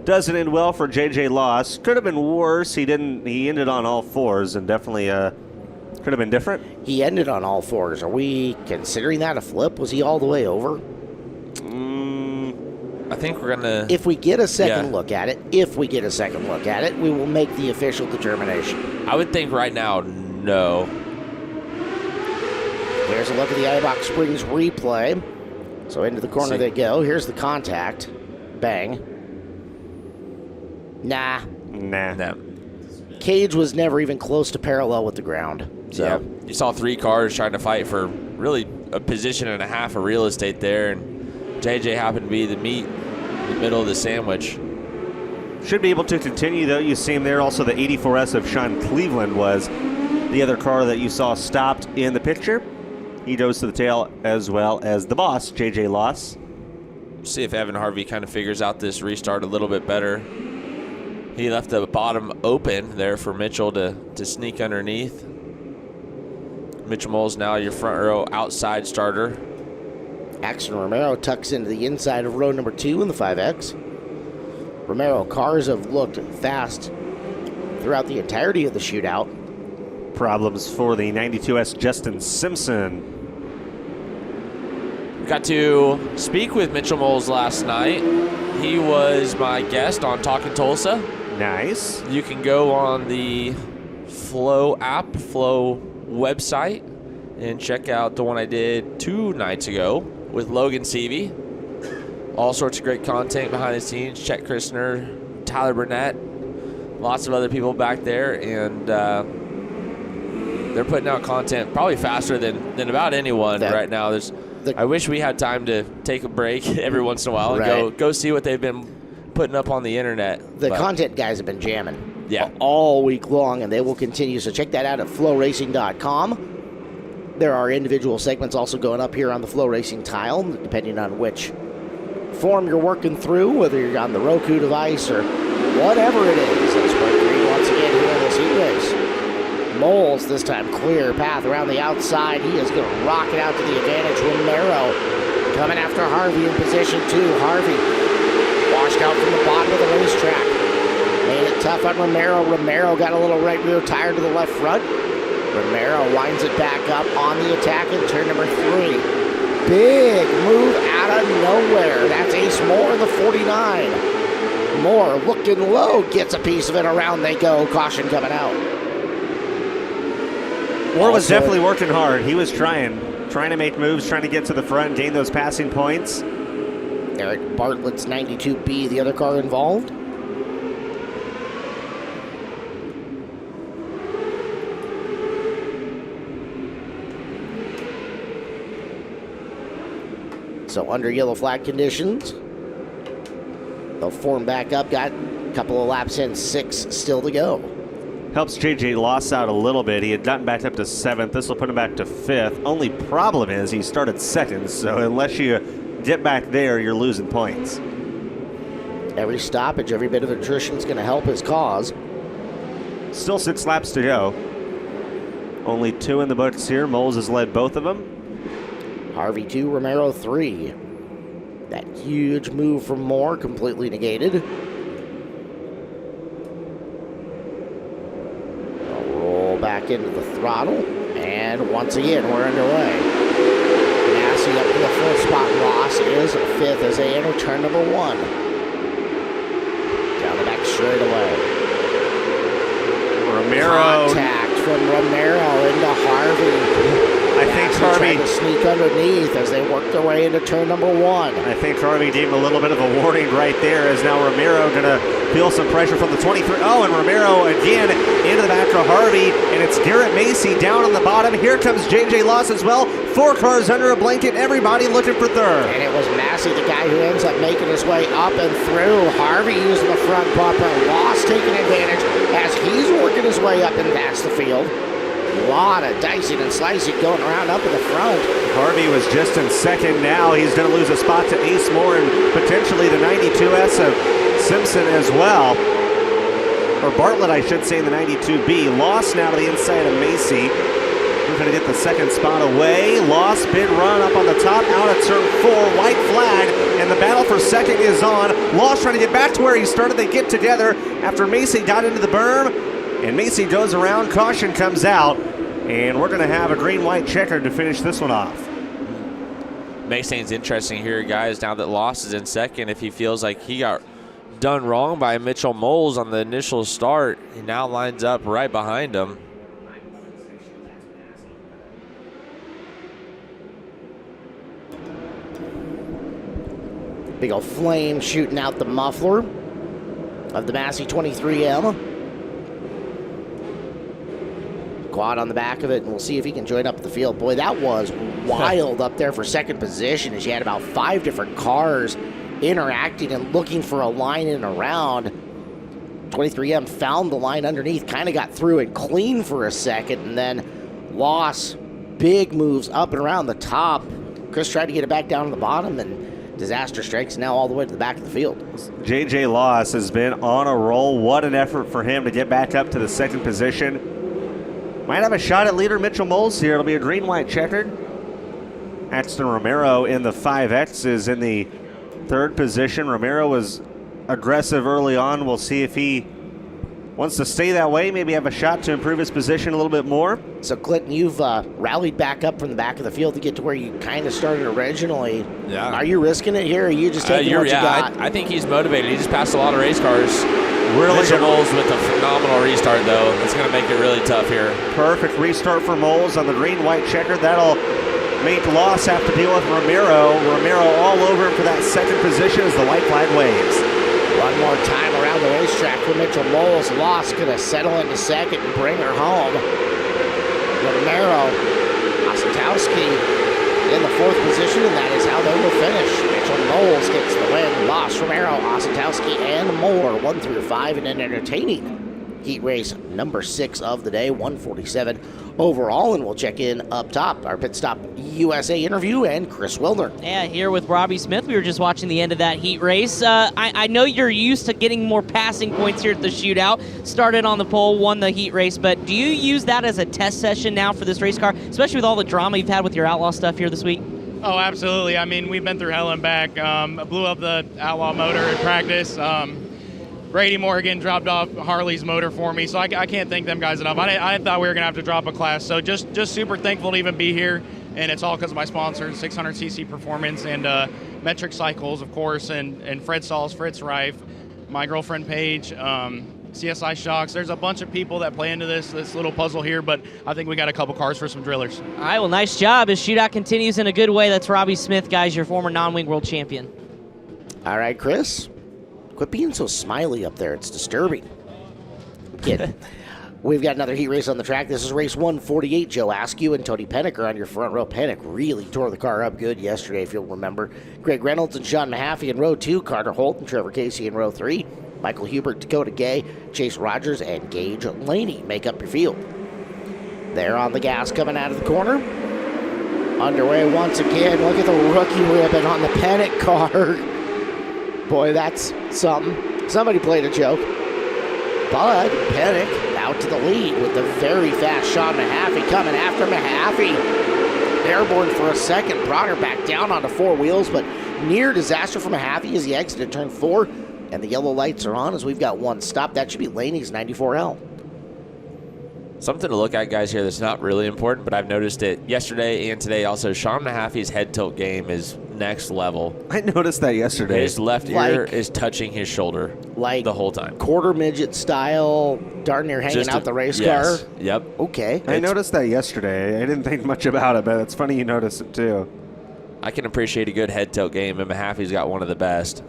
doesn't end well for J.J. Loss. Could have been worse. He ended on all 4s, and definitely could have been different. He ended on all 4s. Are we considering that a flip? Was he all the way over? I think we're gonna. If we get a second look at it, we will make the official determination. I would think right now, no. Here's a look at the iBox Springs replay. So into the corner they go. Here's the contact. Bang. Nah. Cage was never even close to parallel with the ground. So. Yeah, you saw 3 cars trying to fight for really a position and a half of real estate there, and JJ happened to be the meat in the middle of the sandwich. Should be able to continue, though. You see him there. Also, the 84S of Sean Cleveland was the other car that you saw stopped in the picture. He goes to the tail, as well as the boss, J.J. Loss. See if Evan Harvey kind of figures out this restart a little bit better. He left the bottom open there for Mitchell to sneak underneath. Mitchell Moles now your front row outside starter. Axton Romero tucks into the inside of row number 2 in the 5X. Romero cars have looked fast throughout the entirety of the shootout. Problems for the 92S Justin Simpson. Got to speak with Mitchell Moles last night. He was my guest on Talkin' Tulsa. Nice. You can go on the Flow app, Flow website, and check out the one I did 2 nights ago with Logan Seavey. All sorts of great content behind the scenes. Chet Christner, Tyler Burnett, lots of other people back there, and they're putting out content probably faster than about anyone right now. I wish we had time to take a break every once in a while and go see what they've been putting up on the internet. The content guys have been jamming all week long, and they will continue. So check that out at FloRacing.com. There are individual segments also going up here on the FloRacing tile, depending on which form you're working through, whether you're on the Roku device or whatever it is. It's Sprint Green once again here in this heat race. Moles this time clear path around the outside. He is going to rock it out to the advantage. Romero coming after Harvey in position 2. Harvey washed out from the bottom of the racetrack. Made it tough on Romero. Romero got a little right rear tire to the left front. Romero winds it back up on the attack in turn number 3. Big move out of nowhere. That's Ace Moore in the 49. Moore looking low, gets a piece of it. Around they go. Caution coming out. Moore was definitely working hard. He was trying to make moves, trying to get to the front, gain those passing points. Eric Bartlett's 92B, the other car involved. So under yellow flag conditions, they'll form back up. Got a couple of laps in, 6 still to go. Helps J.J. Loss out a little bit. He had gotten back up to 7th. This will put him back to 5th. Only problem is he started 2nd, so unless you get back there, you're losing points. Every stoppage, every bit of attrition is going to help his cause. Still 6 laps to go. Only 2 in the books here. Moles has led both of them. Harvey 2, Romero 3. That huge move from Moore completely negated. Back into the throttle, and once again we're underway. Massey up to the 4th spot. Ross is 5th as they enter turn number 1. Down the back straightaway. Romero. Contact from Romero into Harvey. I think Harvey trying to sneak underneath as they work their way into turn number 1. I think Harvey gave him a little bit of a warning right there, as now Romero going to feel some pressure from the 23. Oh, and Romero again into the back of Harvey, and it's Garrett Macy down on the bottom. Here comes J.J. Loss as well. 4 cars under a blanket, everybody looking for third. And it was Massey, the guy who ends up making his way up and through. Harvey using the front bumper. Loss taking advantage as he's working his way up and past the field. A lot of dicing and slicing going around up in the front. Harvey was just in second now. He's going to lose a spot to Ace Moore and potentially the 92S of Simpson as well. Or Bartlett, I should say, in the 92B. Lost now to the inside of Macy. We're going to get the second spot away. Lost, big run up on the top, out at turn 4, white flag, and the battle for second is on. Lost trying to get back to where he started. They get together after Macy got into the berm, and Macy goes around. Caution comes out, and we're going to have a green-white checker to finish this one off. Makes things interesting here, guys, now that Lost is in second. If he feels like he got done wrong by Mitchell Moles on the initial start, he now lines up right behind him. Big old flame shooting out the muffler of the Massey 23M. Quad on the back of it, and we'll see if he can join up the field. Boy, that was wild up there for second position, as you had about 5 different cars interacting and looking for a line in and around. 23M found the line underneath, kind of got through and clean for a second, and then Loss, big moves up and around the top. Chris tried to get it back down to the bottom, and disaster strikes now all the way to the back of the field. J.J. Loss has been on a roll. What an effort for him to get back up to the second position. Might have a shot at leader Mitchell Moles here. It'll be a green-white checkered. Axton Romero in the 5X is in the third position. Romero was aggressive early on. We'll see if he wants to stay that way, maybe have a shot to improve his position a little bit more. So, Clinton, you've rallied back up from the back of the field to get to where you kind of started originally. Yeah. Are you risking it here, or are you just taking what you got? I think he's motivated. He just passed a lot of race cars. Really Mitchell Moles with a phenomenal restart, though. It's going to make it really tough here. Perfect restart for Moles on the green-white checker. That'll make Loss have to deal with Romero. Romero all over him for that second position as the white flag waves. One more time around the racetrack for Mitchell Moles. Loss going to settle into second and bring her home. Romero, Osentowski in the fourth position, and that is how they will finish. Mitchell Moles gets the win. Loss, Romero, Osentowski, and more. 1 through 5 in an entertaining heat race number 6 of the day, 147 overall, and we'll check in up top. Our Pit Stop USA interview and Chris Wilner. Yeah, here with Robbie Smith. We were just watching the end of that heat race. I know you're used to getting more passing points here at the shootout. Started on the pole, won the heat race, but do you use that as a test session now for this race car, especially with all the drama you've had with your Outlaw stuff here this week? Oh, absolutely. I mean, we've been through hell and back. Blew up the Outlaw motor in practice. Brady Morgan dropped off Harley's motor for me, so I can't thank them guys enough. I thought we were going to have to drop a class, so just super thankful to even be here, and it's all because of my sponsors, 600cc Performance and Metric Cycles, of course, and Fred Sauls, Fritz Reif, my girlfriend Paige, CSI Shocks. There's a bunch of people that play into this little puzzle here, but I think we got a couple cars for some drillers. All right, well, nice job. As shootout continues in a good way, that's Robbie Smith, guys, your former non-wing world champion. All right, Chris. Quit being so smiley up there. It's disturbing. I'm kidding. We've got another heat race on the track. This is race 148. Joe Askew and Tony Pennick are on your front row. Pennick really tore the car up good yesterday, if you'll remember. Greg Reynolds and Sean Mahaffey in row 2. Carter Holt and Trevor Casey in row 3. Michael Hubert, Dakota Gay, Chase Rogers, and Gage Laney make up your field. They're on the gas coming out of the corner. Underway once again. Look at the rookie ribbon on the Pennick car. Boy, that's something. Somebody played a joke. But Pennick out to the lead with the very fast Sean Mahaffey coming after Mahaffey. Airborne for a second, brought her back down onto 4 wheels, but near disaster for Mahaffey as he exited turn 4, and the yellow lights are on as we've got one stop. That should be Laney's 94L. Something to look at, guys, here that's not really important, but I've noticed it yesterday and today also. Sean Mahaffey's head tilt game is next level. I noticed that yesterday. His left ear is touching his shoulder the whole time. Quarter midget style, darn near hanging out the race car. Yep. Okay. I noticed that yesterday. I didn't think much about it, but it's funny you noticed it too. I can appreciate a good head tilt game, and Mahaffey's got one of the best.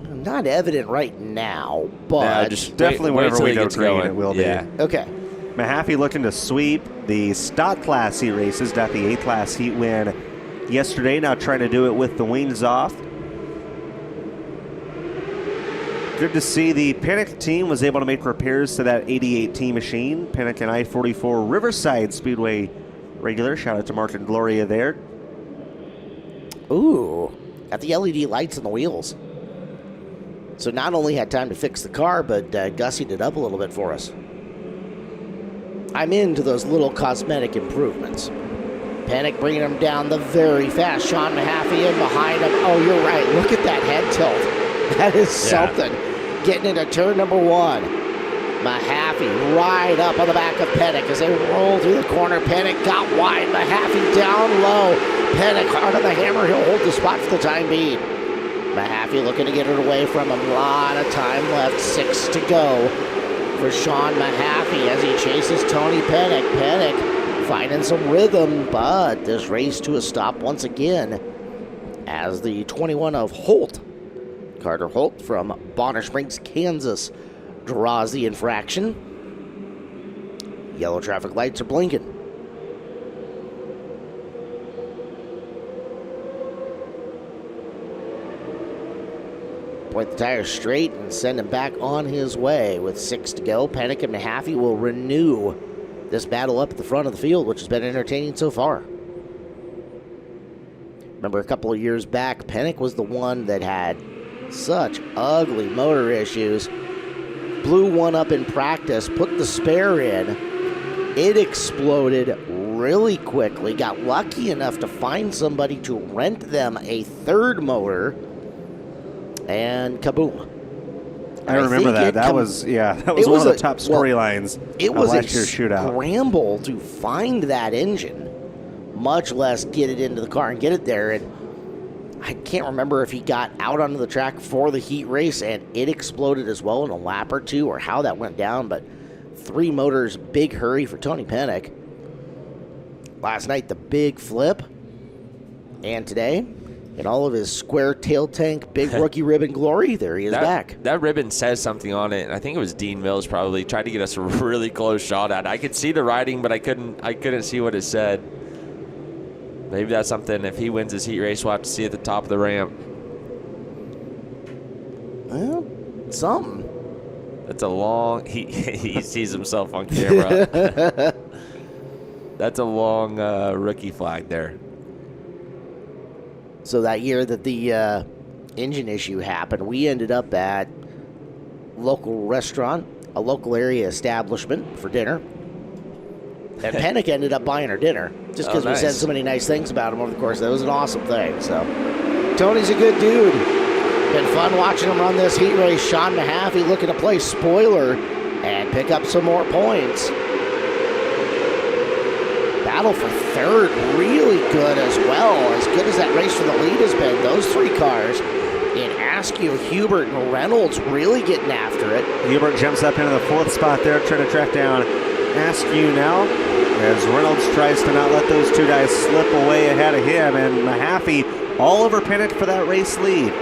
Not evident right now, but just definitely wait whenever till we he go gets green, going. it will Yeah. be. Okay. Mahaffey looking to sweep the stock class heat races, got the A-class heat win yesterday, now trying to do it with the wings off. Good to see the Panic team was able to make repairs to that 88T machine. Panic and I-44 Riverside Speedway regular. Shout out to Mark and Gloria there. Ooh, got the LED lights on the wheels. So not only had time to fix the car, but gussied it up a little bit for us. I'm into those little cosmetic improvements. Panic bringing him down the very fast. Sean Mahaffey in behind him. Oh, you're right. Look at that head tilt. That is something. Getting into turn number 1. Mahaffey right up on the back of Panic as they roll through the corner. Panic got wide. Mahaffey down low. Panic hard on the hammer. He'll hold the spot for the time being. Mahaffey looking to get it away from him. A lot of time left. 6 to go for Sean Mahaffey as he chases Tony Panic. Panic finding some rhythm, but this race to a stop once again as the 21 of Holt, Carter Holt from Bonner Springs, Kansas, draws the infraction. Yellow traffic lights are blinking. Point the tires straight and send him back on his way with 6 to go. Panic and Mahaffey will renew this battle up at the front of the field, which has been entertaining so far. Remember a couple of years back, Panic was the one that had such ugly motor issues. Blew one up in practice, put the spare in. It exploded really quickly. Got lucky enough to find somebody to rent them a third motor. And kaboom. I remember that. That was one of the top storylines it of was last year's shootout. Scramble to find that engine, much less get it into the car and get it there. And I can't remember if he got out onto the track for the heat race and it exploded as well in a lap or two or how that went down, but 3 motors, big hurry for Tony Panic. Last night, the big flip. And today, in all of his square tail tank, big rookie ribbon glory, there he is back. That ribbon says something on it, and I think it was Dean Mills probably tried to get us a really close shot at it. I could see the writing, but I couldn't see what it said. Maybe that's something, if he wins his heat race, we'll have to see at the top of the ramp. Well, something. That's a long, he sees himself on camera. That's a long rookie flag there. So that year that the engine issue happened, we ended up at local restaurant, a local area establishment for dinner. And Panic ended up buying her dinner just because we said so many nice things about him over the course. That was an awesome thing. So Tony's a good dude. Been fun watching him run this heat race. Sean Mahaffey looking to play spoiler and pick up some more points. Battle for third, really good as well. As good as that race for the lead has been. Those 3 cars in Askew, Hubert, and Reynolds really getting after it. Hubert jumps up into the 4th spot there, trying to track down Askew now, as Reynolds tries to not let those 2 guys slip away ahead of him, and Mahaffey all over Panic for that race lead.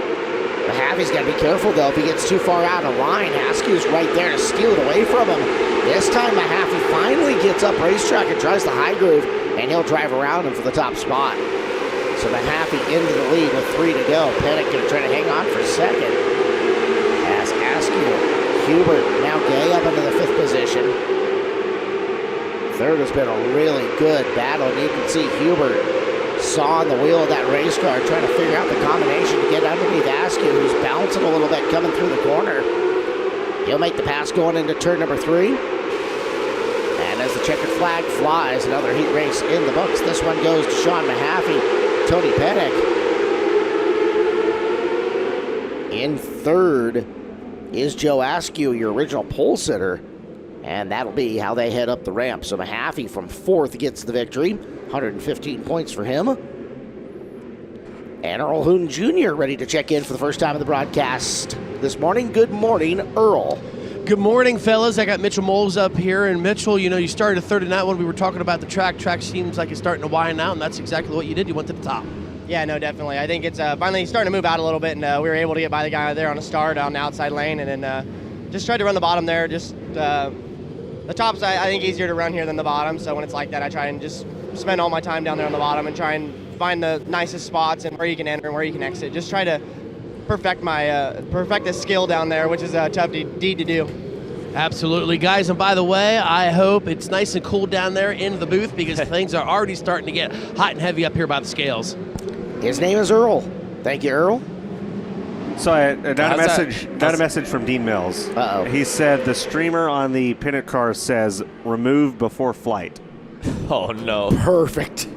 Mahaffey's got to be careful, though, if he gets too far out of line. Askew's right there to steal it away from him. This time, Mahaffey finally gets up racetrack and tries the high groove, and he'll drive around him for the top spot. So Mahaffey into the lead with 3 to go. Panic going to try to hang on for second. As Askew, Hubert, now Gay up into the 5th position. Third has been a really good battle, and you can see Hubert sawing the wheel of that race car, trying to figure out the combination to get underneath Askew, who's bouncing a little bit coming through the corner. He'll make the pass going into turn number 3. And as the checkered flag flies, another heat race in the books. This one goes to Sean Mahaffey, Tony Panic. In third is Joe Askew, your original pole sitter. And that'll be how they head up the ramp. So Mahaffey from 4th gets the victory. 115 points for him. And Earl Hoon Jr. ready to check in for the first time in the broadcast this morning. Good morning, Earl. Good morning, fellas. I got Mitchell Moles up here. And Mitchell, you started a third tonight when we were talking about the track. Track seems like it's starting to wind out, and that's exactly what you did. You went to the top. Yeah, no, definitely. I think it's finally starting to move out a little bit, and we were able to get by the guy there on a start on the outside lane, and then just tried to run the bottom there. Just the top's, I think, easier to run here than the bottom, so when it's like that, I try and just spend all my time down there on the bottom and try and find the nicest spots and where you can enter and where you can exit. Just try to perfect the skill down there, which is a tough deed to do. Absolutely, guys. And by the way, I hope it's nice and cool down there in the booth because things are already starting to get hot and heavy up here by the scales. His name is Earl. Thank you, Earl. So I got a message from Dean Mills. Uh-oh. He said the streamer on the pennant car says remove before flight. Oh, no. Perfect.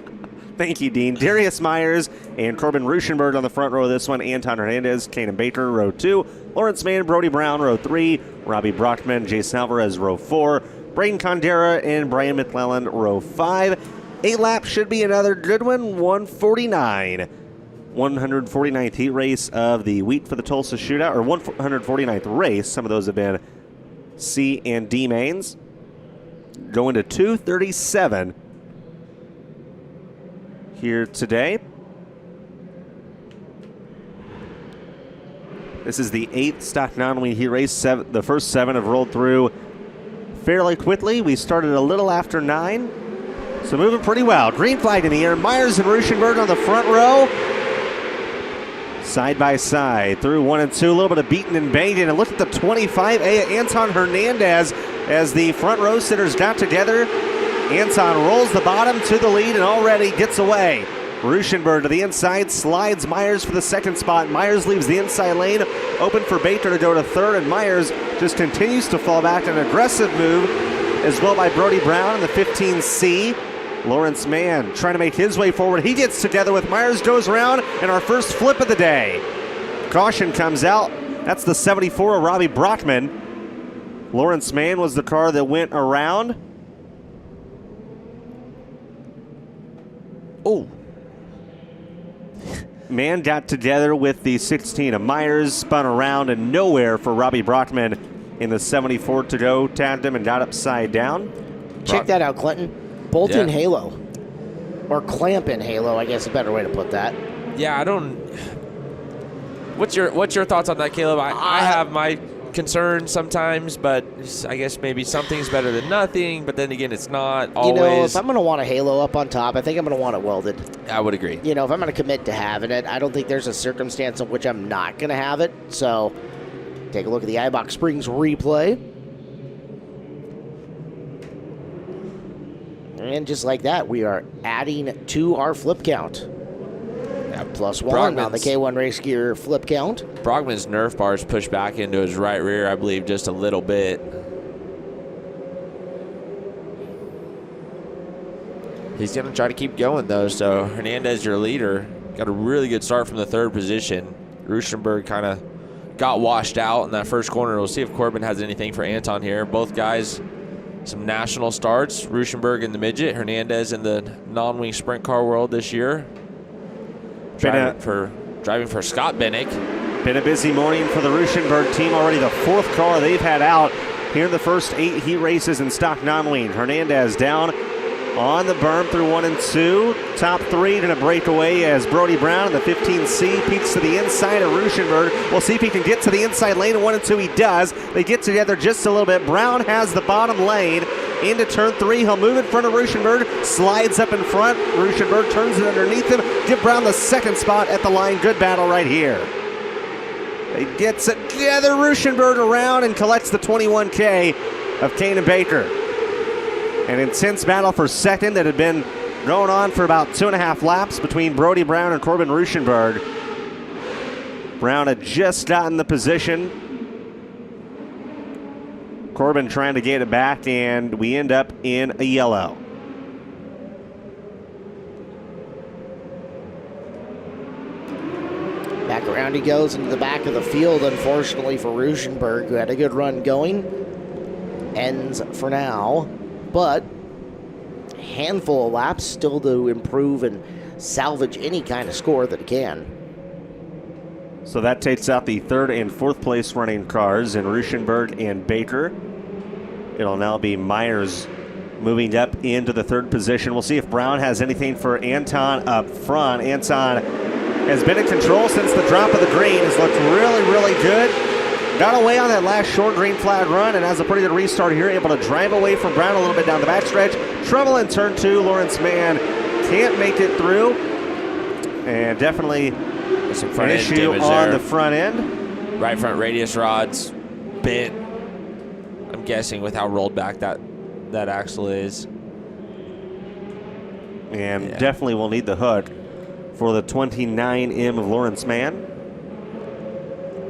Thank you, Dean. Darius Myers and Corbin Ruschenberg on the front row of this one. Anton Hernandez, Kanan Baker, row 2. Lawrence Mann, Brody Brown, row 3. Robbie Brockman, Jason Alvarez, row 4. Braden Condera and Brian McClellan, row 5. 8 laps should be another good one. 149. 149th heat race of the Wheat for the Tulsa Shootout, or 149th race. Some of those have been C and D mains. Going to 237 here today. This is the 8th stock non-wing heat race. The first 7 have rolled through fairly quickly. We started a little after 9, so moving pretty well. Green flag in the air. Myers and Ruschenberg on the front row. Side by side through 1 and 2. A little bit of beating and banging. And look at the 25. Anton Hernandez as the front row sitters got together. Anton rolls the bottom to the lead and already gets away. Ruschenberg to the inside, slides Myers for the second spot. Myers leaves the inside lane, open for Baker to go to third, and Myers just continues to fall back. An aggressive move as well by Brody Brown in the 15C. Lawrence Mann trying to make his way forward. He gets together with Myers, goes around, and our first flip of the day. Caution comes out. That's the 74 of Robbie Brockman. Lawrence Mann was the car that went around. Oh. Mann got together with the 16 of Myers, spun around and nowhere for Robbie Brockman in the 74 to go, tagged him and got upside down. Check that out, Clinton. Bolt-in halo. Or clamp-in halo, I guess is a better way to put that. Yeah, I don't... What's your thoughts on that, Caleb? I have my concerns sometimes, but I guess maybe something's better than nothing, but then again, it's not always. If I'm going to want a halo up on top, I think I'm going to want it welded. I would agree. If I'm going to commit to having it, I don't think there's a circumstance in which I'm not going to have it. So take a look at the Eibach Springs replay. And just like that, we are adding to our flip count. +1 on the K1 Race Gear flip count. Brockman's Nerf bar is pushed back into his right rear, I believe, just a little bit. He's going to try to keep going, though. So Hernandez, your leader, got a really good start from the third position. Ruschenberg kind of got washed out in that first corner. We'll see if Corbin has anything for Anton here. Both guys, some national starts. Ruschenberg in the midget, Hernandez in the non-wing sprint car world this year. Driving for Scott Bennick. Been a busy morning for the Ruschenberg team. Already the 4th car they've had out here in the first 8 heat races in stock non-wing. Hernandez down on the berm through 1 and 2. Top 3 going to break away as Brody Brown in the 15C peeks to the inside of Ruschenberg. We'll see if he can get to the inside lane in 1 and 2. He does. They get together just a little bit. Brown has the bottom lane into turn 3. He'll move in front of Ruschenberg, slides up in front. Ruschenberg turns it underneath him. Give Brown the second spot at the line. Good battle right here. They get together. Ruschenberg around and collects the 21K of Kanan Baker. An intense battle for second that had been going on for about 2.5 laps between Brody Brown and Corbin Ruschenberg. Brown had just gotten the position. Corbin trying to get it back, and we end up in a yellow. Back around he goes into the back of the field, unfortunately for Ruschenberg, who had a good run going. Ends for now, but handful of laps still to improve and salvage any kind of score that it can. So that takes out the third and fourth place running cars in Ruschenberg and Baker. It'll now be Myers moving up into the third position. We'll see if Brown has anything for Anton up front. Anton has been in control since the drop of the green. Has looked really, really good. Got away on that last short green flag run and has a pretty good restart here. Able to drive away from Brown a little bit down the backstretch. Trouble in turn 2. Lawrence Mann can't make it through. And definitely some an issue on the front end. Right front radius rods bent. I'm guessing with how rolled back that axle is. And definitely will need the hook for the 29M of Lawrence Mann.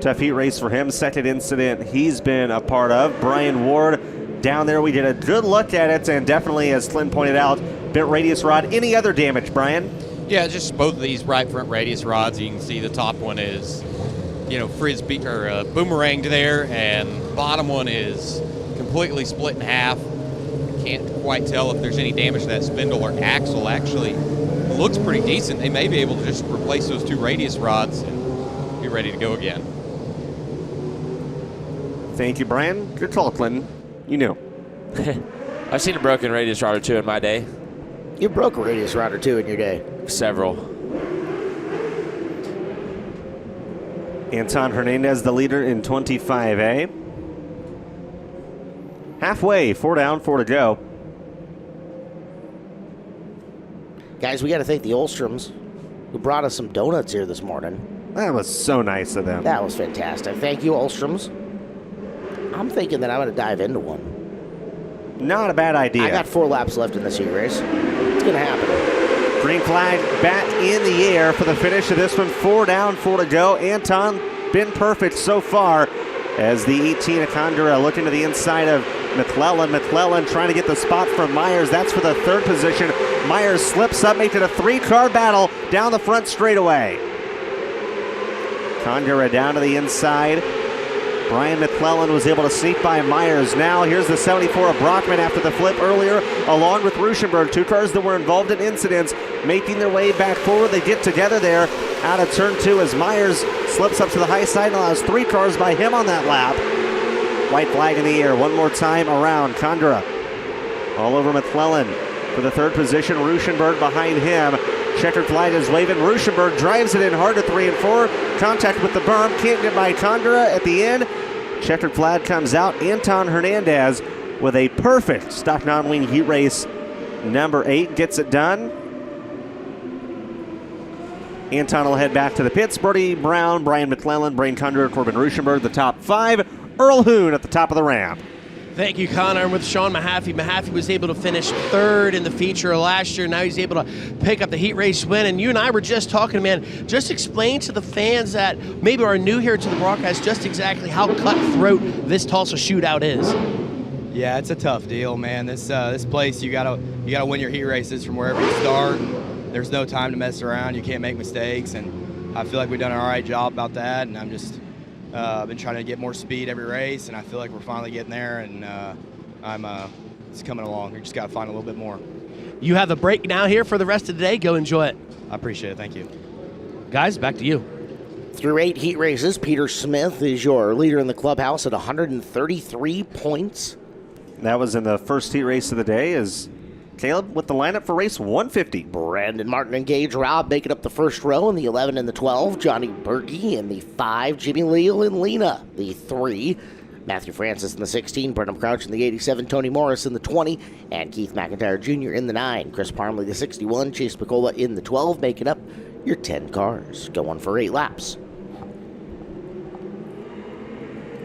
Tough heat race for him. Second incident he's been a part of. Brian Ward down there. We did a good look at it, and definitely, as Clint pointed out, bent radius rod. Any other damage, Brian? Yeah, just both of these right front radius rods. You can see the top one is, frisbee or boomeranged there, and bottom one is completely split in half. Can't quite tell if there's any damage to that spindle or axle. Actually, looks pretty decent. They may be able to just replace those 2 radius rods and be ready to go again. Thank you, Brian. Good call, Clinton. You knew. I've seen a broken radius rod or 2 in my day. You broke a radius rod or 2 in your day. Several. Anton Hernandez, the leader in 25A. Halfway, 4 down, 4 to go. Guys, we got to thank the Olstroms who brought us some donuts here this morning. That was so nice of them. That was fantastic. Thank you, Olstroms. I'm thinking that I'm going to dive into one. Not a bad idea. I got 4 laps left in this heat race. It's going to happen. Green flag back in the air for the finish of this one. 4 down, 4 to go. Anton been perfect so far as the 18 of Condura looking to the inside of McClellan. McClellan trying to get the spot from Myers. That's for the third position. Myers slips up, makes it a 3-car battle down the front straightaway. Condura down to the inside. Brian McClellan was able to sneak by Myers. Now here's the 74 of Brockman after the flip earlier, along with Ruschenberg. 2 cars that were involved in incidents making their way back forward. They get together there out of turn 2 as Myers slips up to the high side and allows 3 cars by him on that lap. White flag in the air one more time around. Condura all over McClellan for the third position. Ruschenberg behind him. Checkered flag is waving. Ruschenberg drives it in hard to 3 and 4. Contact with the berm. Can't get by Condura at the end. Checkered flag comes out. Anton Hernandez with a perfect stock non-wing heat race. Number 8 gets it done. Anton will head back to the pits. Brody Brown, Brian McClellan, Brain Condura, Corbin Ruschenberg, the top 5. Earl Hoon at the top of the ramp. Thank you, Connor. I'm with Sean Mahaffey. Mahaffey was able to finish 3rd in the feature last year. Now he's able to pick up the heat race win. And you and I were just talking, man, just explain to the fans that maybe are new here to the broadcast just exactly how cutthroat this Tulsa Shootout is. Yeah, it's a tough deal, man. This place, you gotta win your heat races from wherever you start. There's no time to mess around. You can't make mistakes, and I feel like we've done an all right job about that. And I'm just been trying to get more speed every race, and I feel like we're finally getting there. And it's coming along. We just got to find a little bit more. You have the break now here for the rest of the day. Go enjoy it. I appreciate it. Thank you. Guys, back to you. Through 8 heat races, Peter Smith is your leader in the clubhouse at 133 points. That was in the first heat race of the day as Caleb with the lineup for race 150. Brandon Martin and Gage Robb making up the first row in the 11 and the 12. Johnny Berge in the 5. Jimmy Leal and Lena, the 3. Matthew Francis in the 16. Brenham Crouch in the 87. Tony Morris in the 20. And Keith McIntyre Jr. in the 9. Chris Parmley, the 61. Chase Picola in the 12, making up your 10 cars. Going for 8 laps.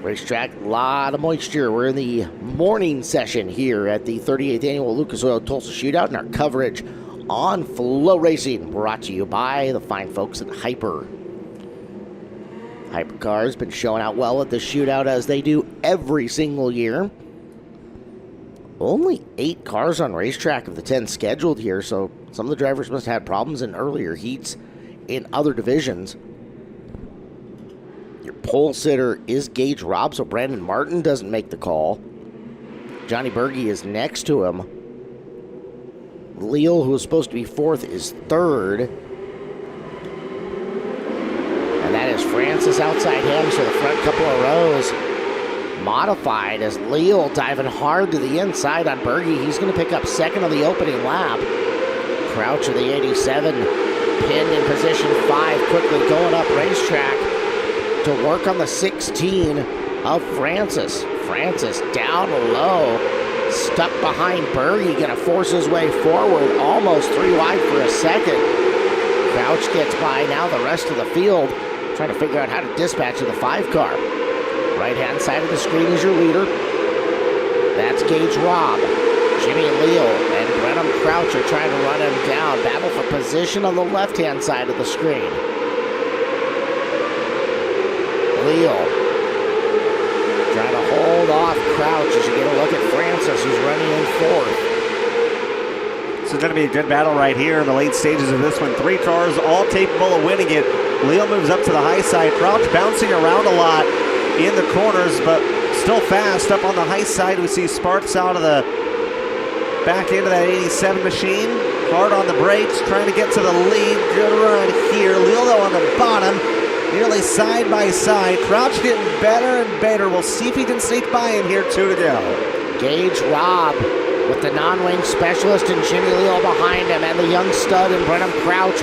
Racetrack, a lot of moisture. We're in the morning session here at the 38th Annual Lucas Oil Tulsa Shootout, and our coverage on FloRacing brought to you by the fine folks at Hyper. Hypercar has been showing out well at the shootout as they do every single year. Only 8 cars on racetrack of the 10 scheduled here, so some of the drivers must have had problems in earlier heats in other divisions. Your pole sitter is Gage Robb, so Brandon Martin doesn't make the call. Johnny Berge is next to him. Leal, who was supposed to be fourth, is third. And that is Francis outside him, so the front couple of rows modified as Leal diving hard to the inside on Berge. He's going to pick up second on the opening lap. Crouch of the 87 pinned in position 5, quickly going up racetrack to work on the 16 of Francis. Francis down low, stuck behind Berge, going to force his way forward, almost 3 wide for a second. Crouch gets by. Now the rest of the field trying to figure out how to dispatch of the 5 car. Right-hand side of the screen is your leader. That's Gage Robb. Jimmy Leal and Brenham Crouch are trying to run him down. Battle for position on the left-hand side of the screen. Leal trying to hold off Crouch as you get a look at Francis, who's running in fourth. So it's going to be a good battle right here in the late stages of this one. 3 cars all capable of winning it. Leal moves up to the high side. Crouch bouncing around a lot in the corners, but still fast. Up on the high side, we see Sparks out of the back end of that 87 machine. Hard on the brakes, trying to get to the lead. Good run here. Leal, though, on the bottom, nearly side by side. Crouch getting better and better. We'll see if he can sneak by him here. 2 to go. Gage Robb with the non-wing specialist and Jimmy Leal behind him, and the young stud and Brenham Crouch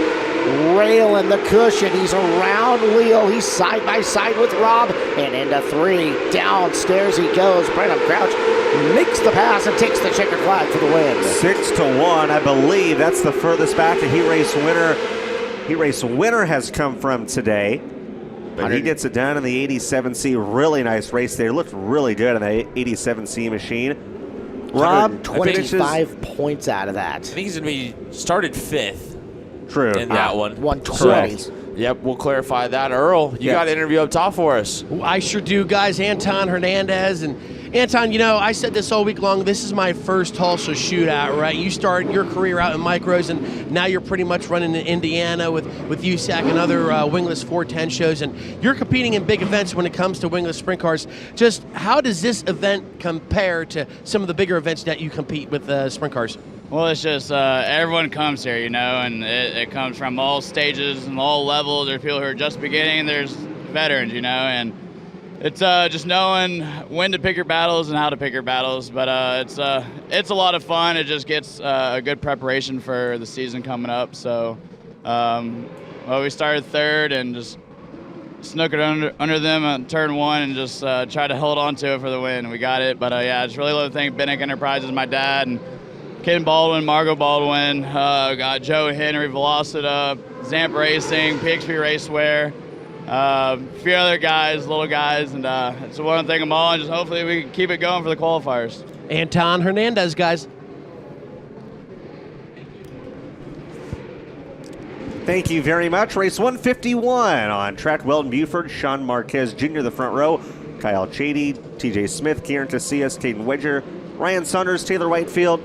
railing the cushion. He's around Leal. He's side by side with Robb, and into 3. Downstairs he goes. Brenham Crouch makes the pass and takes the checkered flag for the win. 6-1, I believe that's the furthest back the heat race winner has come from today. But he gets it done in the 87C. Really nice race there. Looked really good in the 87C machine. Rob, 25 points out of that. I think he's going to be started 5th. True. In that one. 120. Yep, we'll clarify that. Earl, you got an interview up top for us. I sure do, guys. Anton Hernandez. And Anton, you know, I said this all week long. This is my first Tulsa Shootout, right? You started your career out in micros, and now you're pretty much running in Indiana with USAC and other wingless 410 shows. And you're competing in big events when it comes to wingless sprint cars. Just how does this event compare to some of the bigger events that you compete with sprint cars? Well, it's just everyone comes here, you know, and it comes from all stages and all levels. There's people who are just beginning, and there's veterans, you know, and it's just knowing when to pick your battles and how to pick your battles. But it's a lot of fun. It just gets a good preparation for the season coming up. So, we started 3rd and just snuck it under them on turn 1 and just tried to hold on to it for the win. We got it. But I just really love to thank Bennick Enterprises, my dad, and Ken Baldwin, Margot Baldwin, got Joe Henry, Velocita, Zamp Racing, PXP Racewear, a few other guys, little guys, and so I want to thank them all, and just hopefully we can keep it going for the qualifiers. Anton Hernandez, guys. Thank you very much. Race 151 on track. Weldon Buford, Sean Marquez Jr. the front row, Kyle Chady, TJ Smith, Kieran Casillas, Caden Wedger, Ryan Saunders, Taylor Whitefield,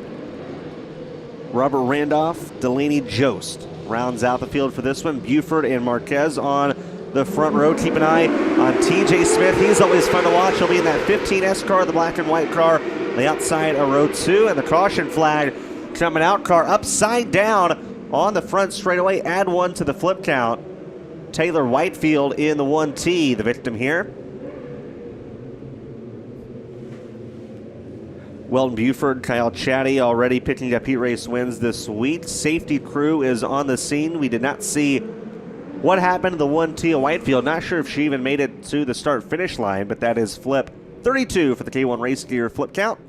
Robert Randolph, Delaney Jost rounds out the field for this one. Buford and Marquez on the front row. Keep an eye on TJ Smith. He's always fun to watch. He'll be in that 15S car, the black and white car, the outside of row 2, and the caution flag coming out. Car upside down on the front straightaway. Add 1 to the flip count. Taylor Whitefield in the 1T, the victim here. Weldon Buford, Kyle Chady already picking up heat race wins this week. Safety crew is on the scene. We did not see what happened to the 1T of Whitefield. Not sure if she even made it to the start-finish line, but that is flip 32 for the K1 Race Gear flip count.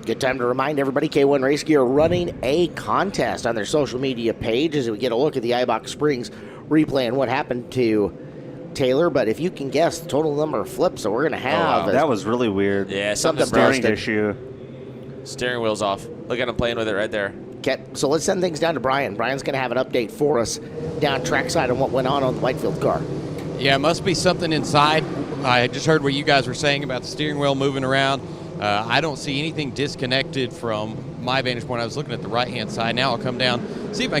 Good time to remind everybody, K1 Race Gear running a contest on their social media page as we get a look at the Eibach Springs replay and what happened to Taylor. But if you can guess the total number of flips that we're going to have. That was really weird. Yeah, something steering issue. Steering wheel's off. Look at him playing with it right there. Okay, so let's send things down to Brian. Brian's going to have an update for us down trackside on what went on the Whitefield car. Yeah, it must be something inside. I just heard what you guys were saying about the steering wheel moving around. I don't see anything disconnected from my vantage point. I was looking at the right-hand side. Now I'll come down, see if I